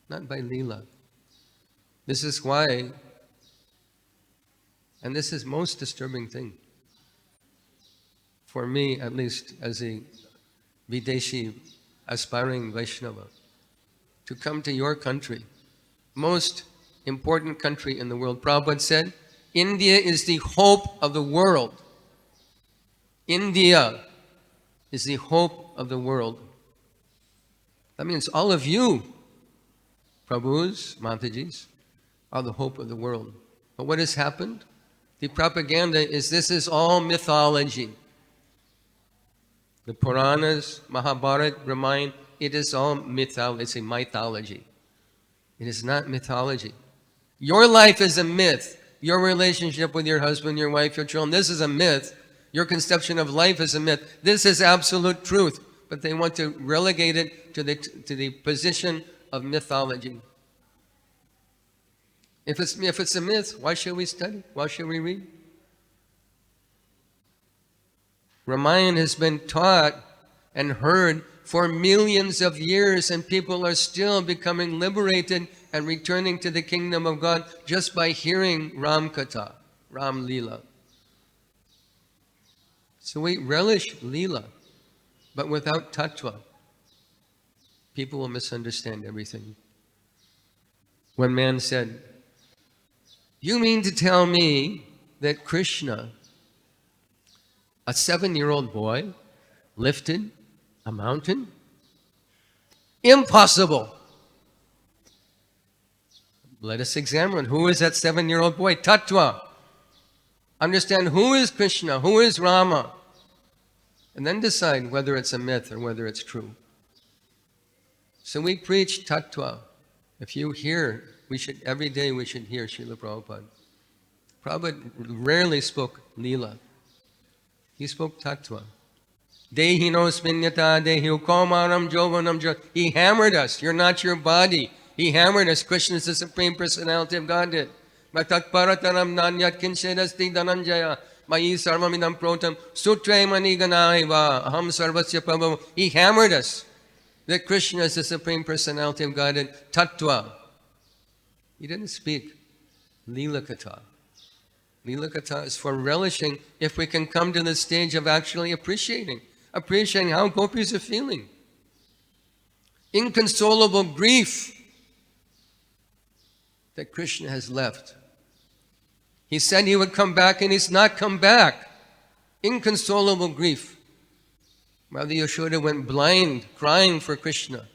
not by Leela. This is why, and this is most disturbing thing, for me at least, as a Videshi aspiring Vaishnava, to come to your country, most important country in the world. Prabhupada said, India is the hope of the world. India is the hope of the world. That means all of you, Prabhus, Matajis, are the hope of the world. But what has happened? The propaganda is this is all mythology. The Puranas, Mahabharata, Ramayana, it is all mythology. It's a mythology. It is not mythology. Your life is a myth. Your relationship with your husband, your wife, your children, this is a myth. Your conception of life is a myth. This is absolute truth. But they want to relegate it to the position of mythology. If it's a myth, why should we study? Why should we read? Ramayana has been taught and heard for millions of years, and people are still becoming liberated and returning to the kingdom of God just by hearing Ram Katha, Ram Leela. So we relish Leela, but without Tattva. people will misunderstand everything. One man said, "You mean to tell me that Krishna, a 7-year-old boy, lifted a mountain? Impossible." Let us examine who is that 7-year-old boy. Tattva. Understand who is Krishna, who is Rama, and then decide whether it's a myth or whether it's true. So we preach tattva. If you hear, every day we should hear Srila Prabhupada. Prabhupada rarely spoke lila. He spoke tattva. Dehi nosminyata dehi ukomaram jovanam jo. He hammered us. You're not your body. He hammered us. Krishna is the Supreme Personality of Godhead. Matakparataram nanyat kinshedasti dhananjaya. Mayi sarvamidam protam sutre maniganaiva aham sarvasya prabhu. He hammered us that Krishna is the Supreme Personality of Godhead. Tattva. He didn't speak lila katha. Lila katha is for relishing if we can come to the stage of actually appreciating how gopis are feeling. Inconsolable grief that Krishna has left. He said he would come back and he's not come back. Inconsolable grief. Mother Yashoda went blind, crying for Krishna.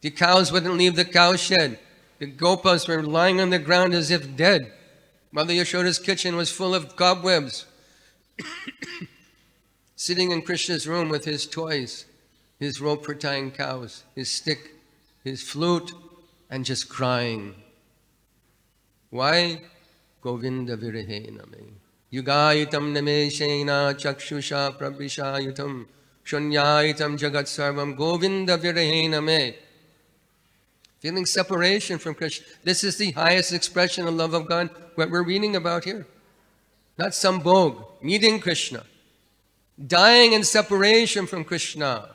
The cows wouldn't leave the cowshed. The gopas were lying on the ground as if dead. Mother Yashoda's kitchen was full of cobwebs. Sitting in Krishna's room with his toys, his rope for tying cows, his stick, his flute, and just crying. Why? Govinda virahe name. Yugayitam name shena chakshusha prabhishayutam shunyayitam jagat sarvam Govinda virahe name. Feeling separation from Krishna. This is the highest expression of love of God, what we're reading about here. Not some Bhog, meeting Krishna. Dying in separation from Krishna.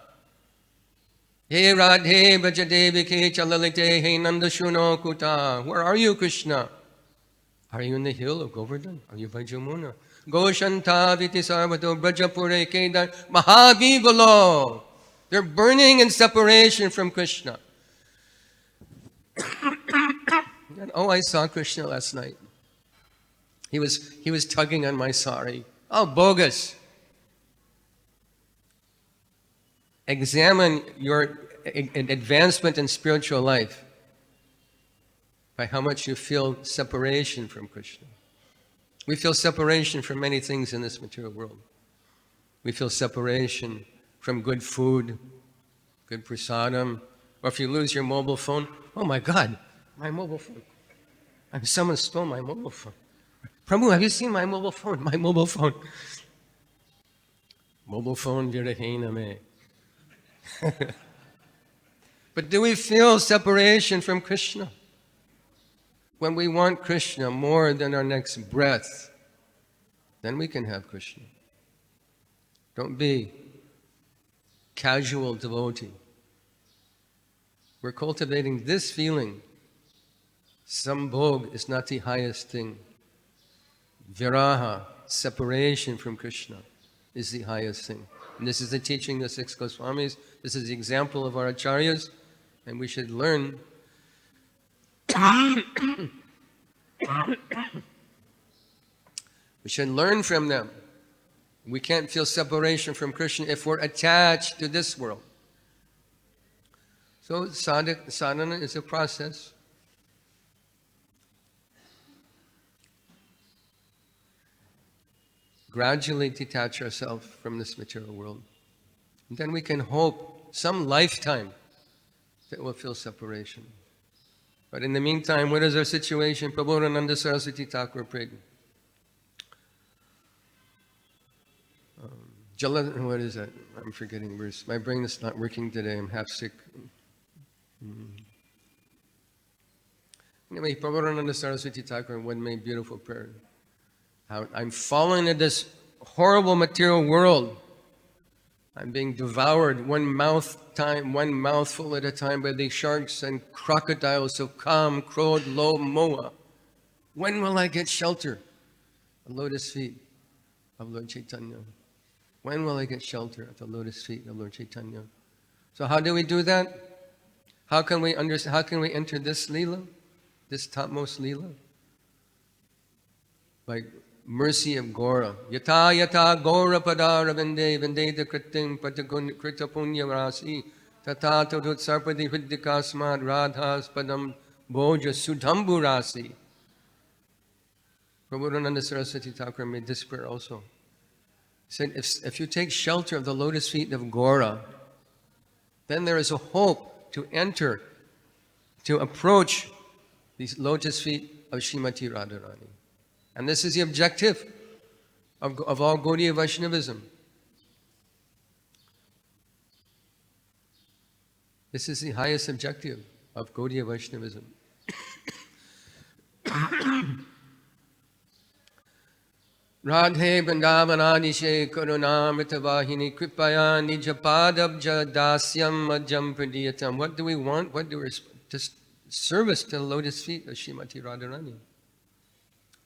He Radhe Bhajadevike Chalalite He Nandashuno Kuta. Where are you, Krishna? Are you in the hill of Govardhan? Are you by Jamuna? Goshanta Viti Sarvato Brajapure Kedan Mahavigolo. They're burning in separation from Krishna. And oh, I saw Krishna last night. He was tugging on my sari. Oh, bogus. Examine your advancement in spiritual life by how much you feel separation from Krishna. We feel separation from many things in this material world. We feel separation from good food, good prasadam, or if you lose your mobile phone, oh my God, my mobile phone. Someone stole my mobile phone. Prabhu, have you seen my mobile phone? My mobile phone. Mobile phone virahena me. But do we feel separation from Krishna? When we want Krishna more than our next breath, then we can have Krishna. Don't be casual devotee. We're cultivating this feeling. Sambhog is not the highest thing. Viraha, separation from Krishna, is the highest thing. And this is the teaching of the 6 Goswamis. This is the example of our acharyas, and we should learn. We should learn from them. We can't feel separation from Krishna if we're attached to this world. So sadhana is a process. Gradually detach ourselves from this material world. And then we can hope some lifetime that we'll feel separation. But in the meantime, what is our situation? Prabhu Rananda Saraswati Thakur prayed. What is that? I'm forgetting verse. My brain is not working today. I'm half sick. Anyway, Prabhu Rananda Saraswati Thakur, one made beautiful prayer. How I'm falling into this horrible material world. I'm being devoured one mouthful at a time by the sharks and crocodiles of Kam, Krodh, Lobh, Moha. When will I get shelter? The lotus feet of Lord Chaitanya. When will I get shelter at the lotus feet of Lord Chaitanya? So how do we do that? How can we understand? How can we enter this Leela, this topmost Leela? By mercy of Gora. Yata yata Gora padara vende vendeta kritim krita punya rasi tata tadut sarpadi vidyakasmad radhas padam bhoja sudhambu rasi. Prabhu Saraswati Thakur made this prayer also. He said, if you take shelter of the lotus feet of Gora, then there is a hope to enter, to approach these lotus feet of Srimati Radharani. And this is the objective of all Gaudiya Vaishnavism. This is the highest objective of Gaudiya Vaishnavism. Radhe Vrindavanadishe Karunamritavahini Kripaya Nijapadabja Dasyam Majam Pradiyatam. What do we want? What do we just service to the lotus feet of Srimati Radharani?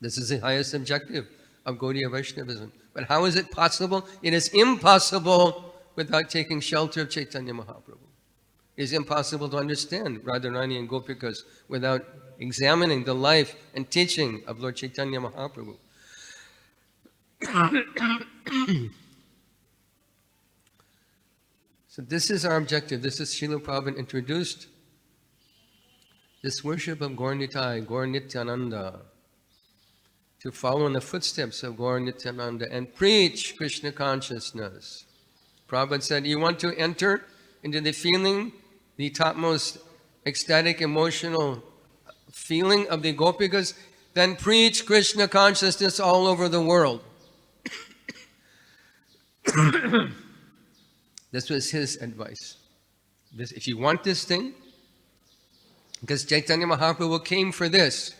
This is the highest objective of Gaudiya Vaishnavism. But how is it possible? It is impossible without taking shelter of Chaitanya Mahaprabhu. It is impossible to understand Radharani and Gopikas without examining the life and teaching of Lord Chaitanya Mahaprabhu. So this is our objective. This is Srila Prabhupada introduced this worship of Gaur Nitai, Gaur Nityananda, to follow in the footsteps of Gaur Nityananda and preach Krishna consciousness. Prabhupada said, you want to enter into the feeling, the topmost ecstatic emotional feeling of the Gopikas, then preach Krishna consciousness all over the world. This was his advice. If you want this thing, because Chaitanya Mahaprabhu came for this.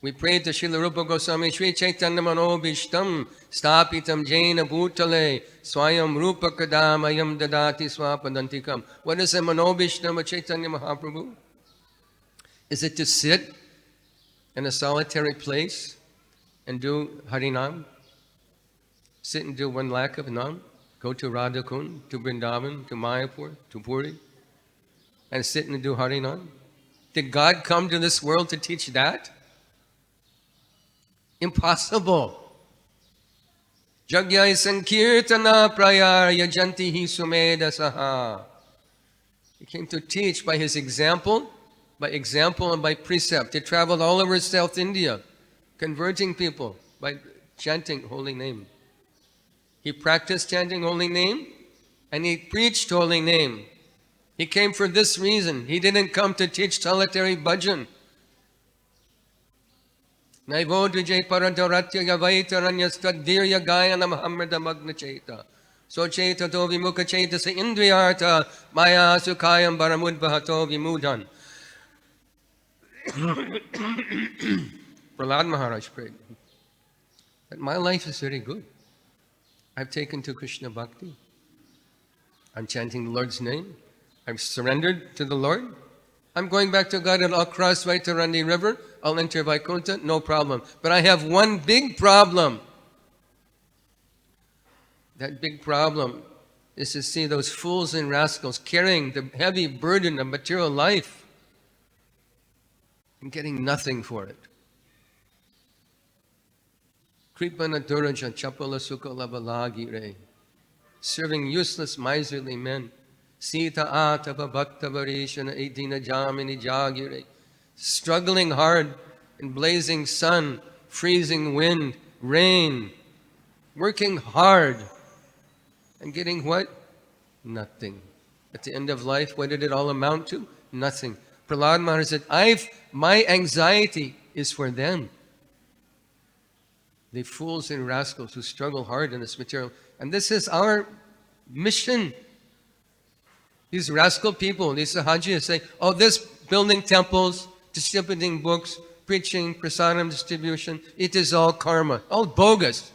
We prayed to Srila Rupa Goswami, Sri Chaitanya Manobhishtam, Stapitam Jaina Bhutale, Swayam Rupa Kadamayam Dadati Swapadantikam. What is the Manobhishtam of Chaitanya Mahaprabhu? Is it to sit in a solitary place and do Harinam? Sit and do 1 lakh of Nam? Go to Radhakund, to Vrindavan, to Mayapur, to Puri, and sit and do Harinam? Did God come to this world to teach that? Impossible. Jagyai Sankirtana Prayar Yajantihi Sumeda Saha. He came to teach by his example and by precept. He traveled all over South India, converting people by chanting holy name. He practiced chanting holy name and he preached holy name. He came for this reason. He didn't come to teach solitary bhajan. Naivo dvijay paradaratya yavaitaranyastadvirya gayana mahamrada magna cheta. So cheta to vimukha cheta sa indriyarta maya sukhayam baramudvahato vimudan. Prahlad Maharaj prayed that my life is very good. I've taken to Krishna Bhakti. I'm chanting the Lord's name. I've surrendered to the Lord. I'm going back to God and I'll cross right to Randi River. I'll enter Vaikuntha, no problem. But I have one big problem. That big problem is to see those fools and rascals carrying the heavy burden of material life and getting nothing for it. Kripana Duraja Chapala Sukha Labalagire, serving useless miserly men. Sita Atava Bhakta Varishana Edina Jamini Jagire, struggling hard in blazing sun, freezing wind, rain, working hard and getting what? Nothing. At the end of life, what did it all amount to? Nothing. Prahlad Maharaj said, my anxiety is for them. The fools and rascals who struggle hard in this material. And this is our mission. These rascal people, these sahajis say, oh, this building temples, distributing books, preaching, prasadam distribution, it is all karma, all bogus.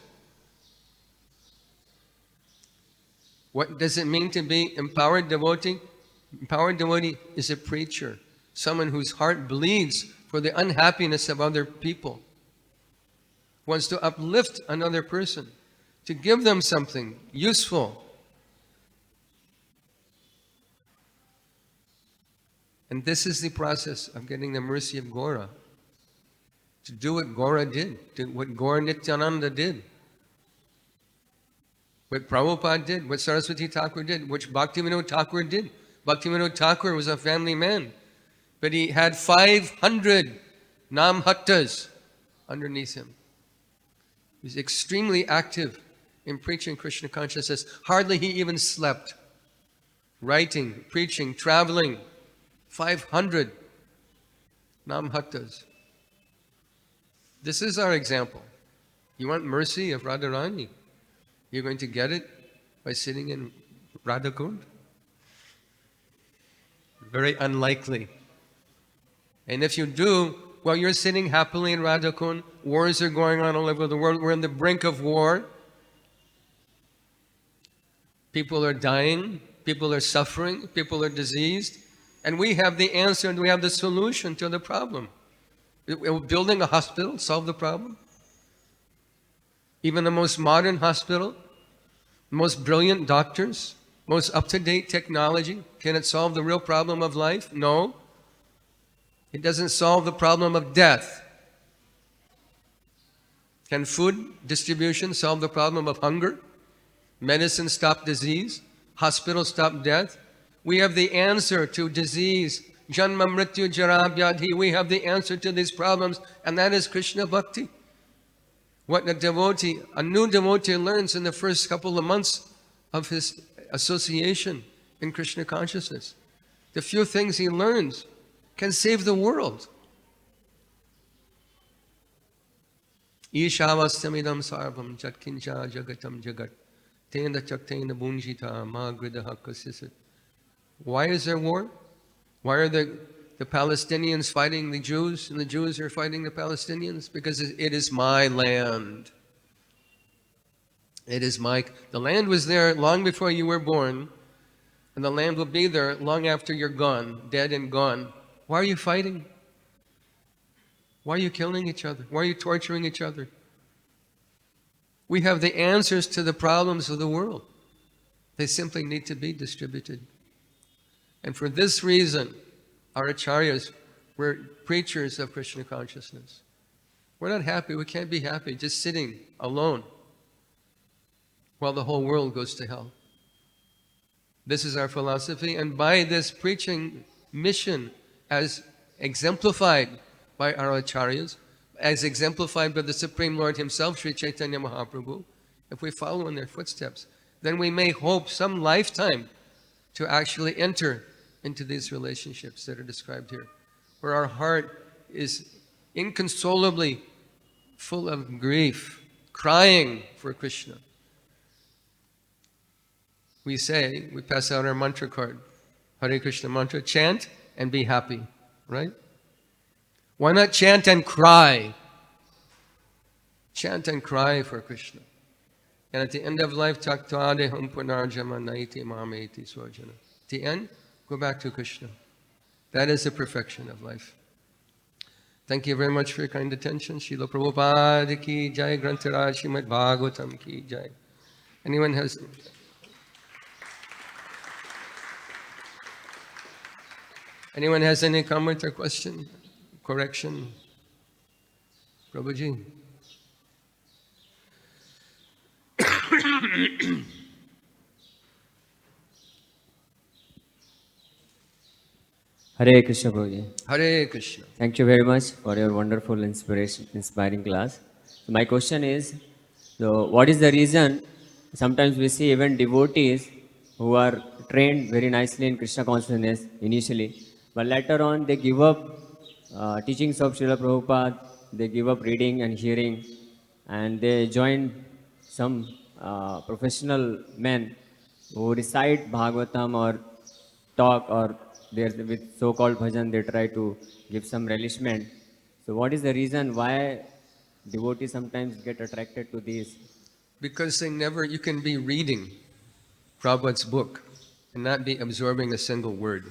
What does it mean to be empowered devotee? Empowered devotee is a preacher, someone whose heart bleeds for the unhappiness of other people, wants to uplift another person, to give them something useful. And this is the process of getting the mercy of Gaura. To do what Gaura did, what Gaura Nityananda did, what Prabhupada did, what Saraswati Thakur did, which Bhaktivinoda Thakur did. Bhaktivinoda Thakur was a family man, but he had 500 Namhattas underneath him. He was extremely active in preaching Krishna consciousness. Hardly he even slept. Writing, preaching, traveling. 500 Namhattas. This is our example. You want mercy of Radharani? You're going to get it by sitting in Radhakund? Very unlikely. And if you do, while you're sitting happily in Radhakund, wars are going on all over the world. We're on the brink of war. People are dying. People are suffering. People are diseased. And we have the answer and we have the solution to the problem. Building a hospital solve the problem? Even the most modern hospital, most brilliant doctors, most up-to-date technology, can it solve the real problem of life? No. It doesn't solve the problem of death. Can food distribution solve the problem of hunger? Medicine stop disease? Hospitals stop death? We have the answer to disease. Janma mrityu jara vyadhi. We have the answer to these problems, and that is Krishna Bhakti. What a new devotee learns in the first couple of months of his association in Krishna consciousness. The few things he learns can save the world. Ishavastamidam sarvam jatkincha jagatam jagat tena chaktena bunjita magridaha kasisat. Why is there war? Why are the Palestinians fighting the Jews and the Jews are fighting the Palestinians? Because it is my land. It is the land was there long before you were born, and the land will be there long after you're gone, dead and gone. Why are you fighting? Why are you killing each other? Why are you torturing each other? We have the answers to the problems of the world. They simply need to be distributed. And for this reason, our acharyas were preachers of Krishna consciousness. We're not happy, we can't be happy just sitting alone while the whole world goes to hell. This is our philosophy, and by this preaching mission, as exemplified by our acharyas, as exemplified by the Supreme Lord Himself, Sri Chaitanya Mahaprabhu, if we follow in their footsteps, then we may hope some lifetime to actually enter into these relationships that are described here, where our heart is inconsolably full of grief, crying for Krishna. We pass out our mantra card, Hare Krishna mantra, chant and be happy, right? Why not chant and cry? Chant and cry for Krishna. And at the end of life, Taktadeham punarjama naiti mameti swajana. At the end, go back to Krishna. That is the perfection of life. Thank you very much for your kind attention. Srila Prabhupada ki jai, Grantaraj Srimad Bhagavatam ki jai. Anyone has any comment or question, correction? Prabhuji. Hare Krishna Prabhuji. Hare Krishna. Thank you very much for your wonderful inspiring class. So my question is, what is the reason sometimes we see even devotees who are trained very nicely in Krishna consciousness initially, but later on they give up teachings of Srila Prabhupada, they give up reading and hearing, and they join some professional men who recite Bhagavatam or talk, or with so-called bhajan they try to give some relishment. So what is the reason why devotees sometimes get attracted to these? Because you can be reading Prabhupada's book and not be absorbing a single word.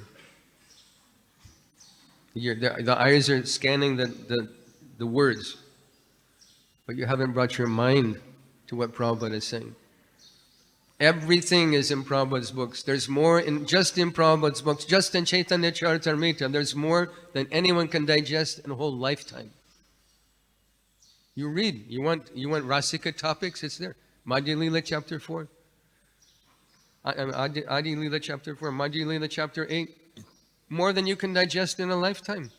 The eyes are scanning the words, but you haven't brought your mind to what Prabhupada is saying. Everything is in Prabhupada's books. There's more in Prabhupada's books, just in Chaitanya Charitamrita. There's more than anyone can digest in a whole lifetime. You read. You want Rasika topics? It's there. Madhya Lila chapter 4. Adi Lila chapter 4. Madhya Lila chapter 8. More than you can digest in a lifetime.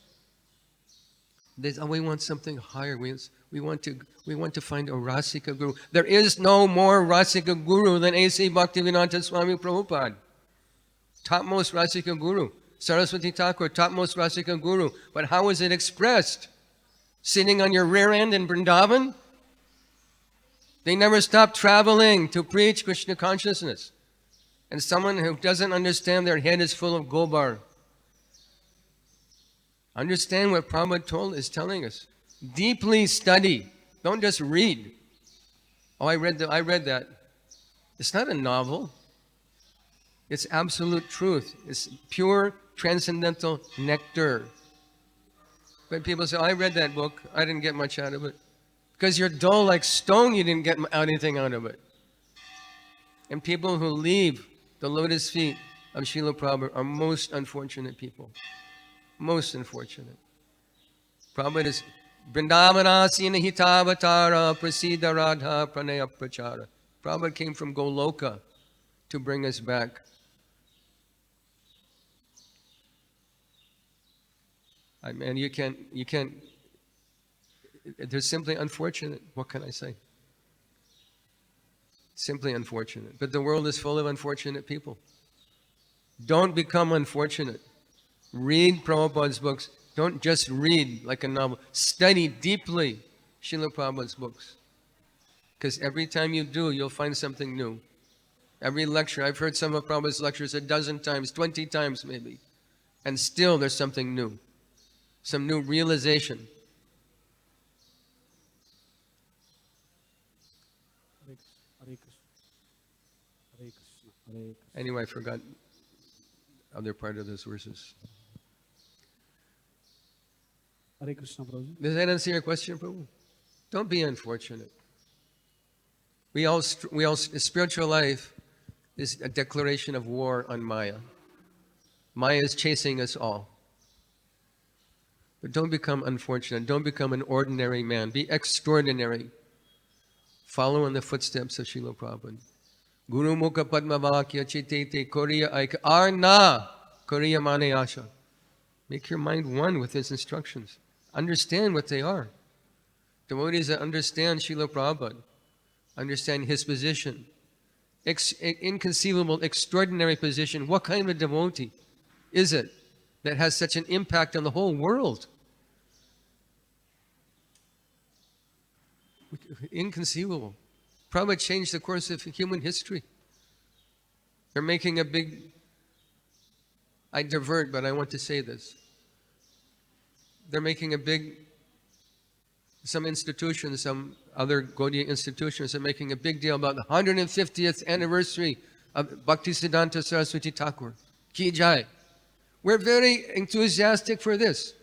We want something higher. We want to find a Rasika Guru. There is no more Rasika Guru than A.C. Bhaktivedanta Swami Prabhupada. Topmost Rasika Guru. Saraswati Thakur, topmost Rasika Guru. But how is it expressed? Sitting on your rear end in Vrindavan? They never stop traveling to preach Krishna consciousness. And someone who doesn't understand, their head is full of gobar. Understand what Prabhupada is telling us. Deeply study. Don't just read. Oh, I read that. It's not a novel. It's absolute truth. It's pure transcendental nectar. But people say, oh, I read that book. I didn't get much out of it. Because you're dull like stone, you didn't get anything out of it. And people who leave the lotus feet of Srila Prabhupada are most unfortunate people. Most unfortunate. Prabhupada is Vrindavanasina hitavatara prasida radha pranaya prachara. Prabhupada came from Goloka to bring us back. I mean, you can't, they're simply unfortunate. What can I say? Simply unfortunate. But the world is full of unfortunate people. Don't become unfortunate. Read Prabhupada's books. Don't just read like a novel. Study deeply Srila Prabhupada's books. Because every time you do, you'll find something new. Every lecture, I've heard some of Prabhupada's lectures 12 times, 20 times maybe. And still there's something new. Some new realization. Anyway, I forgot other part of those verses. Hare Krishna, Prabhu. Does that answer your question, Prabhu? Don't be unfortunate. Spiritual life is a declaration of war on Maya. Maya is chasing us all. But don't become unfortunate. Don't become an ordinary man. Be extraordinary. Follow in the footsteps of Srila Prabhupada. Guru Mukha Padmavakya Chitete Koriya Aika Arna Koriya Mane Asha. Make your mind one with his instructions. Understand what they are. Devotees that understand Srila Prabhupada, understand his position, inconceivable, extraordinary position. What kind of devotee is it that has such an impact on the whole world? Inconceivable. Prabhupada changed the course of human history. They're making a big... I divert, but I want to say this. They're making some institutions, some other Gaudiya institutions are making a big deal about the 150th anniversary of Bhaktisiddhanta Saraswati Thakur. Ki Jai. We're very enthusiastic for this.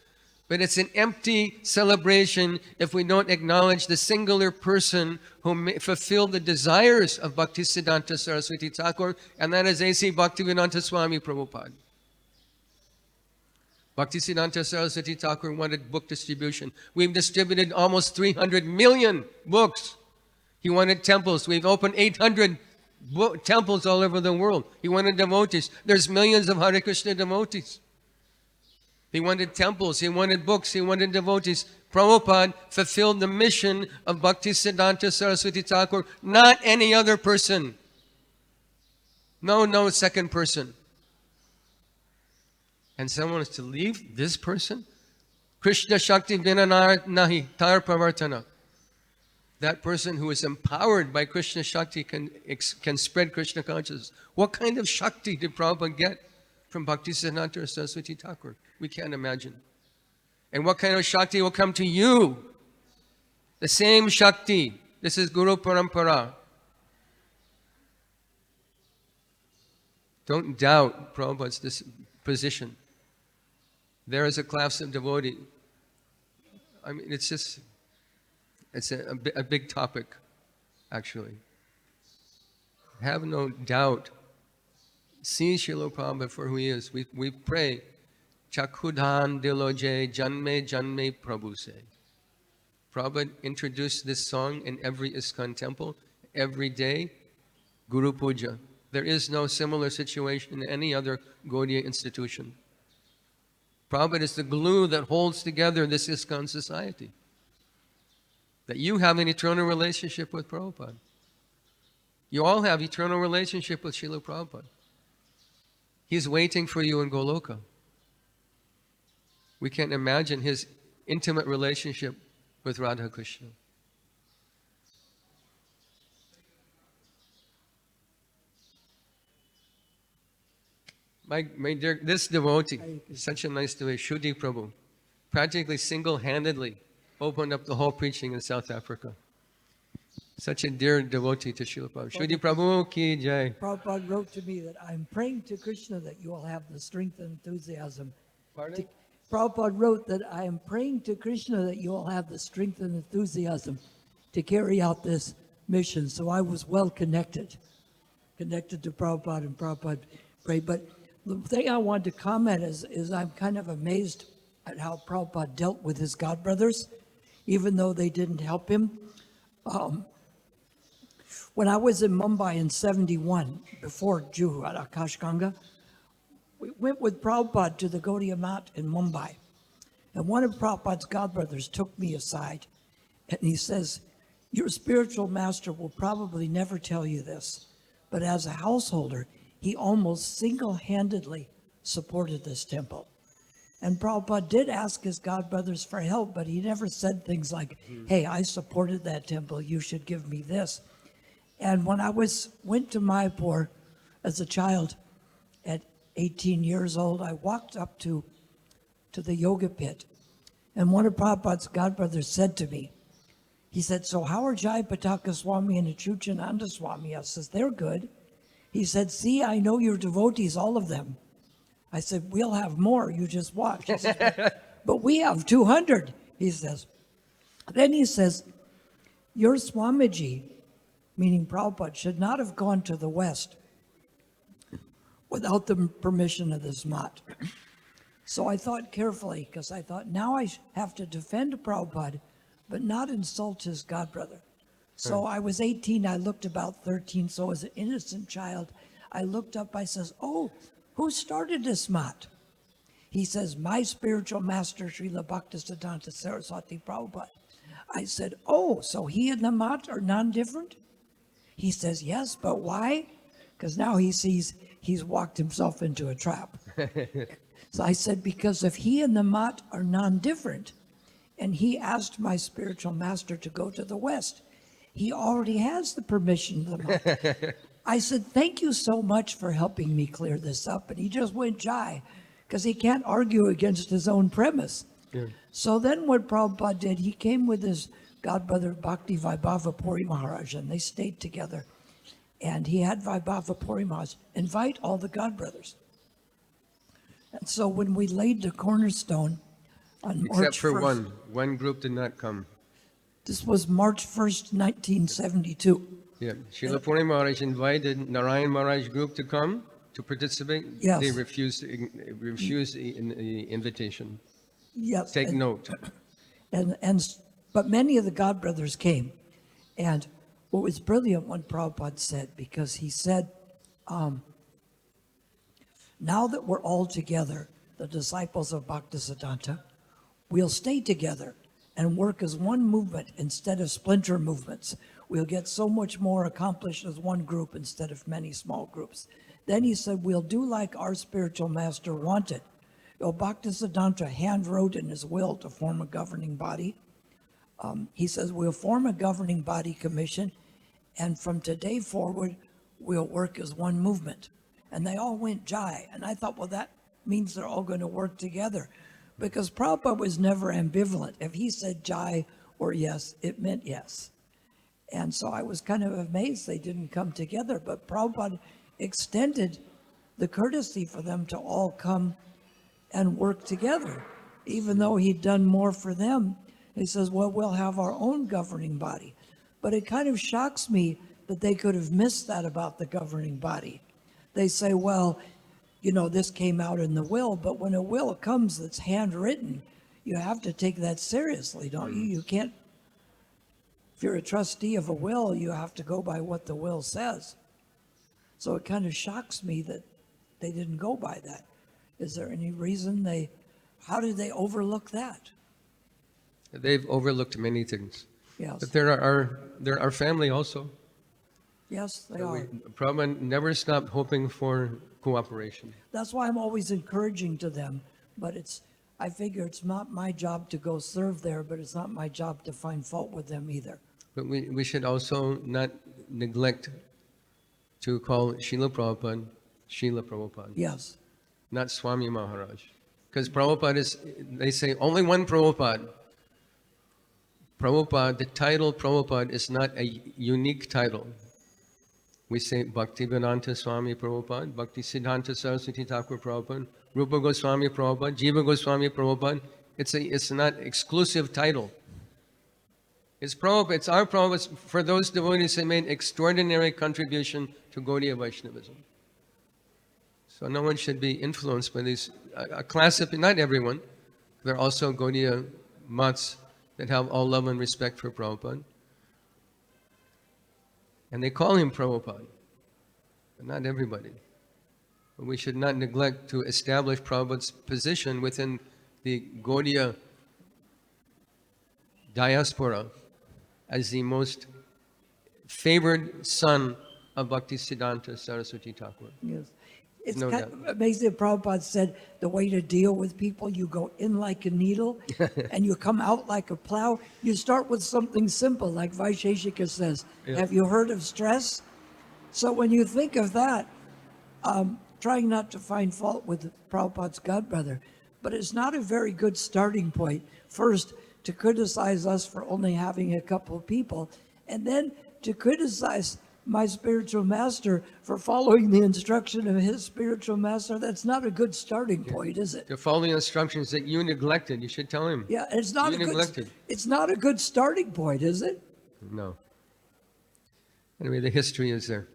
But it's an empty celebration if we don't acknowledge the singular person who fulfilled the desires of Bhaktisiddhanta Saraswati Thakur, and that is A.C. Bhaktivedanta Swami Prabhupada. Bhaktisiddhanta Saraswati Thakur wanted book distribution. We've distributed almost 300 million books. He wanted temples. We've opened 800 temples all over the world. He wanted devotees. There's millions of Hare Krishna devotees. He wanted temples, he wanted books, he wanted devotees. Prabhupada fulfilled the mission of Bhaktisiddhanta Saraswati Thakur, not any other person. No second person. And someone is to leave this person? Krishna Shakti Vina Nahi Tar Pravartana. That person who is empowered by Krishna Shakti can spread Krishna consciousness. What kind of Shakti did Prabhupada get from Bhaktisiddhanta Saraswati Thakur? We can't imagine. And what kind of Shakti will come to you? The same Shakti. This is Guru Parampara. Don't doubt Prabhupada's position. There is a class of devotee. I mean, it's a big topic, actually. have no doubt, see Srila Prabhupada for who he is. We pray, Chakhudhan Diloje Janme Janme Prabhu se. Prabhupada introduced this song in every ISKCON temple, every day, Guru Puja. There is no similar situation in any other Gaudiya institution. Prabhupada is the glue that holds together this ISKCON society. That you have an eternal relationship with Prabhupada. You all have eternal relationship with Srila Prabhupada. He's waiting for you in Goloka. We can't imagine his intimate relationship with Radha Krishna. My dear, this devotee, such a nice devotee, Shuddhi Prabhu, practically single-handedly opened up the whole preaching in South Africa. Such a dear devotee to Srila Prabhupada. Shuddhi Prabhu ki jai. Prabhupada wrote to me that I'm praying to Krishna that you will have the strength and enthusiasm. Pardon? Prabhupada wrote that I am praying to Krishna that you will have the strength and enthusiasm to carry out this mission. So I was well connected to Prabhupada, and Prabhupada prayed. But the thing I wanted to comment is I'm kind of amazed at how Prabhupada dealt with his godbrothers, even though they didn't help him. When I was in Mumbai in 71, before Juhu at Akash Ganga, we went with Prabhupada to the Gaudiya Mat in Mumbai. And one of Prabhupada's godbrothers took me aside and he says, your spiritual master will probably never tell you this, but as a householder, he almost single-handedly supported this temple. And Prabhupada did ask his godbrothers for help, but he never said things like, hey, I supported that temple, you should give me this. And when I went to Mayapur as a child at 18 years old, I walked up to the yoga pit. And one of Prabhupada's godbrothers said to me, he said, so how are Jai Pataka Swami and Achuchananda Swami? I says, they're good. He said, see, I know your devotees, all of them. I said, we'll have more, you just watch. He says, but we have 200, he says. Then he says, your Swamiji, meaning Prabhupada, should not have gone to the West without the permission of this mat. So I thought carefully, because I thought, now I have to defend Prabhupada, but not insult his godbrother. So I was 18, I looked about 13, so as an innocent child, I looked up, I says, oh, who started this mat? He says, my spiritual master, Srila Bhaktisiddhanta Saraswati Prabhupada. I said, oh, so he and the mat are non-different? He says, yes, but why? Because now he sees he's walked himself into a trap. So I said, because if he and the mat are non-different, and he asked my spiritual master to go to the West, he already has the permission of the mat. I said, thank you so much for helping me clear this up. And he just went Jai, because he can't argue against his own premise. Yeah. So then what Prabhupada did, he came with his godbrother Bhakti Vaibhava Puri Maharaj, and they stayed together. And he had Vaibhava Puri Maharaj invite all the godbrothers. And so when we laid the cornerstone on March 1st... Except for one group did not come. This was March 1st, 1972. Yeah, Srila Puri Maharaj invited Narayan Maharaj group to come to participate. Yes. They refused the invitation. Yes. Take note. But many of the godbrothers came. And what was brilliant, what Prabhupada said, because he said, now that we're all together, the disciples of Bhaktisiddhanta, we'll stay together and work as one movement instead of splinter movements. We'll get so much more accomplished as one group instead of many small groups. Then he said, we'll do like our spiritual master wanted. Bhaktisiddhanta hand wrote in his will to form a governing body. He says, we'll form a governing body commission, and from today forward, we'll work as one movement. And they all went Jai. And I thought, well, that means they're all going to work together. Because Prabhupada was never ambivalent. If he said Jai or yes, it meant yes. And so I was kind of amazed they didn't come together. But Prabhupada extended the courtesy for them to all come and work together. Even though he'd done more for them, he says, well, we'll have our own governing body. But it kind of shocks me that they could have missed that about the governing body. They say, well, this came out in the will, but when a will comes that's handwritten, you have to take that seriously, don't you? You can't, if you're a trustee of a will, you have to go by what the will says. So it kind of shocks me that they didn't go by that. Is there any reason how did they overlook that? They've overlooked many things. Yes. But they're our family also. Yes, they are. Prabhupada never stopped hoping for cooperation. That's why I'm always encouraging to them, but I figure it's not my job to go serve there, but it's not my job to find fault with them either. But we should also not neglect to call Srila Prabhupada. Yes. Not Swami Maharaj. Because Prabhupada they say only one Prabhupada. Prabhupada, the title Prabhupada is not a unique title. We say Bhaktivedanta Swami Prabhupada, Bhakti Siddhanta Saraswati Thakur Prabhupada, Rupa Goswami Prabhupada, Jiva Goswami Prabhupada. It's not exclusive title. It's Prabhupada, it's our Prabhupada for those devotees who made extraordinary contribution to Gaudiya Vaishnavism. So no one should be influenced by these, a class of, not everyone, there are also Gaudiya mats that have all love and respect for Prabhupada. And they call him Prabhupada, but not everybody. But we should not neglect to establish Prabhupada's position within the Gaudiya diaspora as the most favored son of Bhaktisiddhanta Saraswati Thakur. Yes. It's No kind doubt. of amazing that Prabhupada said the way to deal with people, you go in like a needle and you come out like a plow. You start with something simple, like Vaisheshika says. Yeah. Have you heard of stress? So when you think of that, trying not to find fault with Prabhupada's godbrother, but it's not a very good starting point. First, to criticize us for only having a couple of people, and then to criticize my spiritual master for following the instruction of his spiritual master. That's not a good starting point, is it? To follow the instructions that you neglected, you should tell him. Yeah, it's not You neglected. it's not a good starting point, is it? No. Anyway, the history is there.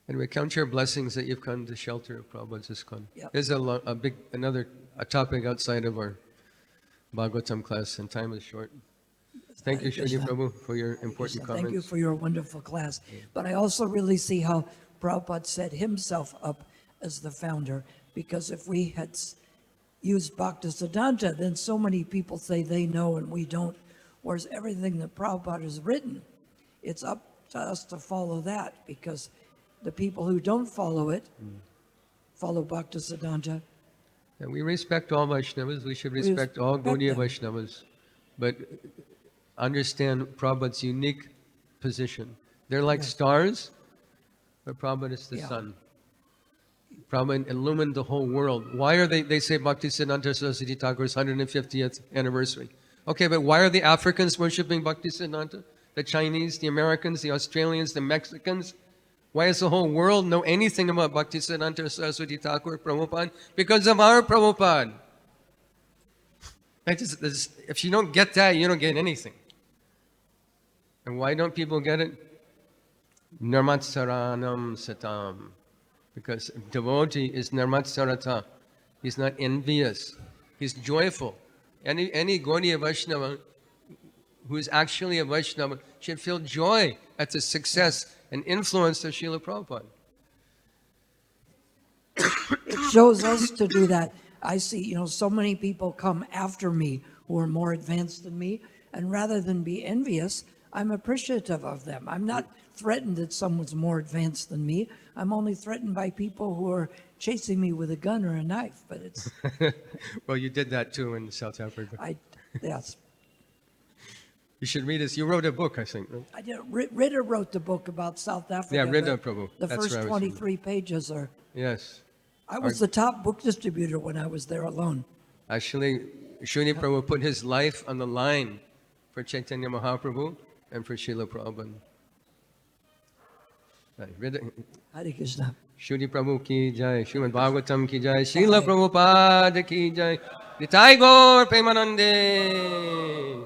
Anyway, count your blessings that you've come to shelter of Prabhupada's ISKCON. Yep. There's a topic outside of our Bhagavatam class, and time is short. Thank you, Shri Prabhu, for your important comments. Thank you for your wonderful class. But I also really see how Prabhupada set himself up as the founder, because if we had used Bhaktisiddhanta, then so many people say they know and we don't. Whereas everything that Prabhupada has written, it's up to us to follow that, because the people who don't follow it, follow Bhaktisiddhanta. And we respect all Vaishnavas. We should respect all respect Gaudiya them. Vaishnavas. But understand Prabhupada's unique position. They're like stars, but Prabhupada is the Yeah. sun. Prabhupada illumined the whole world. Why are they say Bhaktisiddhanta Saraswati Thakur's 150th anniversary? Okay, but why are the Africans worshipping Bhaktisiddhanta? The Chinese, the Americans, the Australians, the Mexicans? Why does the whole world know anything about Bhaktisiddhanta Saraswati Thakur, Prabhupada? Because of our Prabhupada. If you don't get that, you don't get anything. And why don't people get it? Nirmatsaranam satam. Because devotee is nirmatsarata. He's not envious. He's joyful. Any Gaudiya Vaishnava who is actually a Vaishnava should feel joy at the success and influence of Srila Prabhupada. It shows us to do that. I see, so many people come after me who are more advanced than me, and rather than be envious, I'm appreciative of them. I'm not threatened that someone's more advanced than me. I'm only threatened by people who are chasing me with a gun or a knife. But it's, Well, you did that too in South Africa. yes. You should read this. You wrote a book, I think. Right? I did. Ritter wrote the book about South Africa. Yeah, Ritter, but Prabhu. The That's first where I was 23 pages are. Yes. I was the top book distributor when I was there alone. Actually, Srila Prabhu put his life on the line for Chaitanya Mahaprabhu and for Srila Prabhupada. Hare Krishna. Srila Prabhu ki jai, Srimad Bhagavatam ki jai, Srila Prabhupada ki jai, Nitai Gaur Premanande.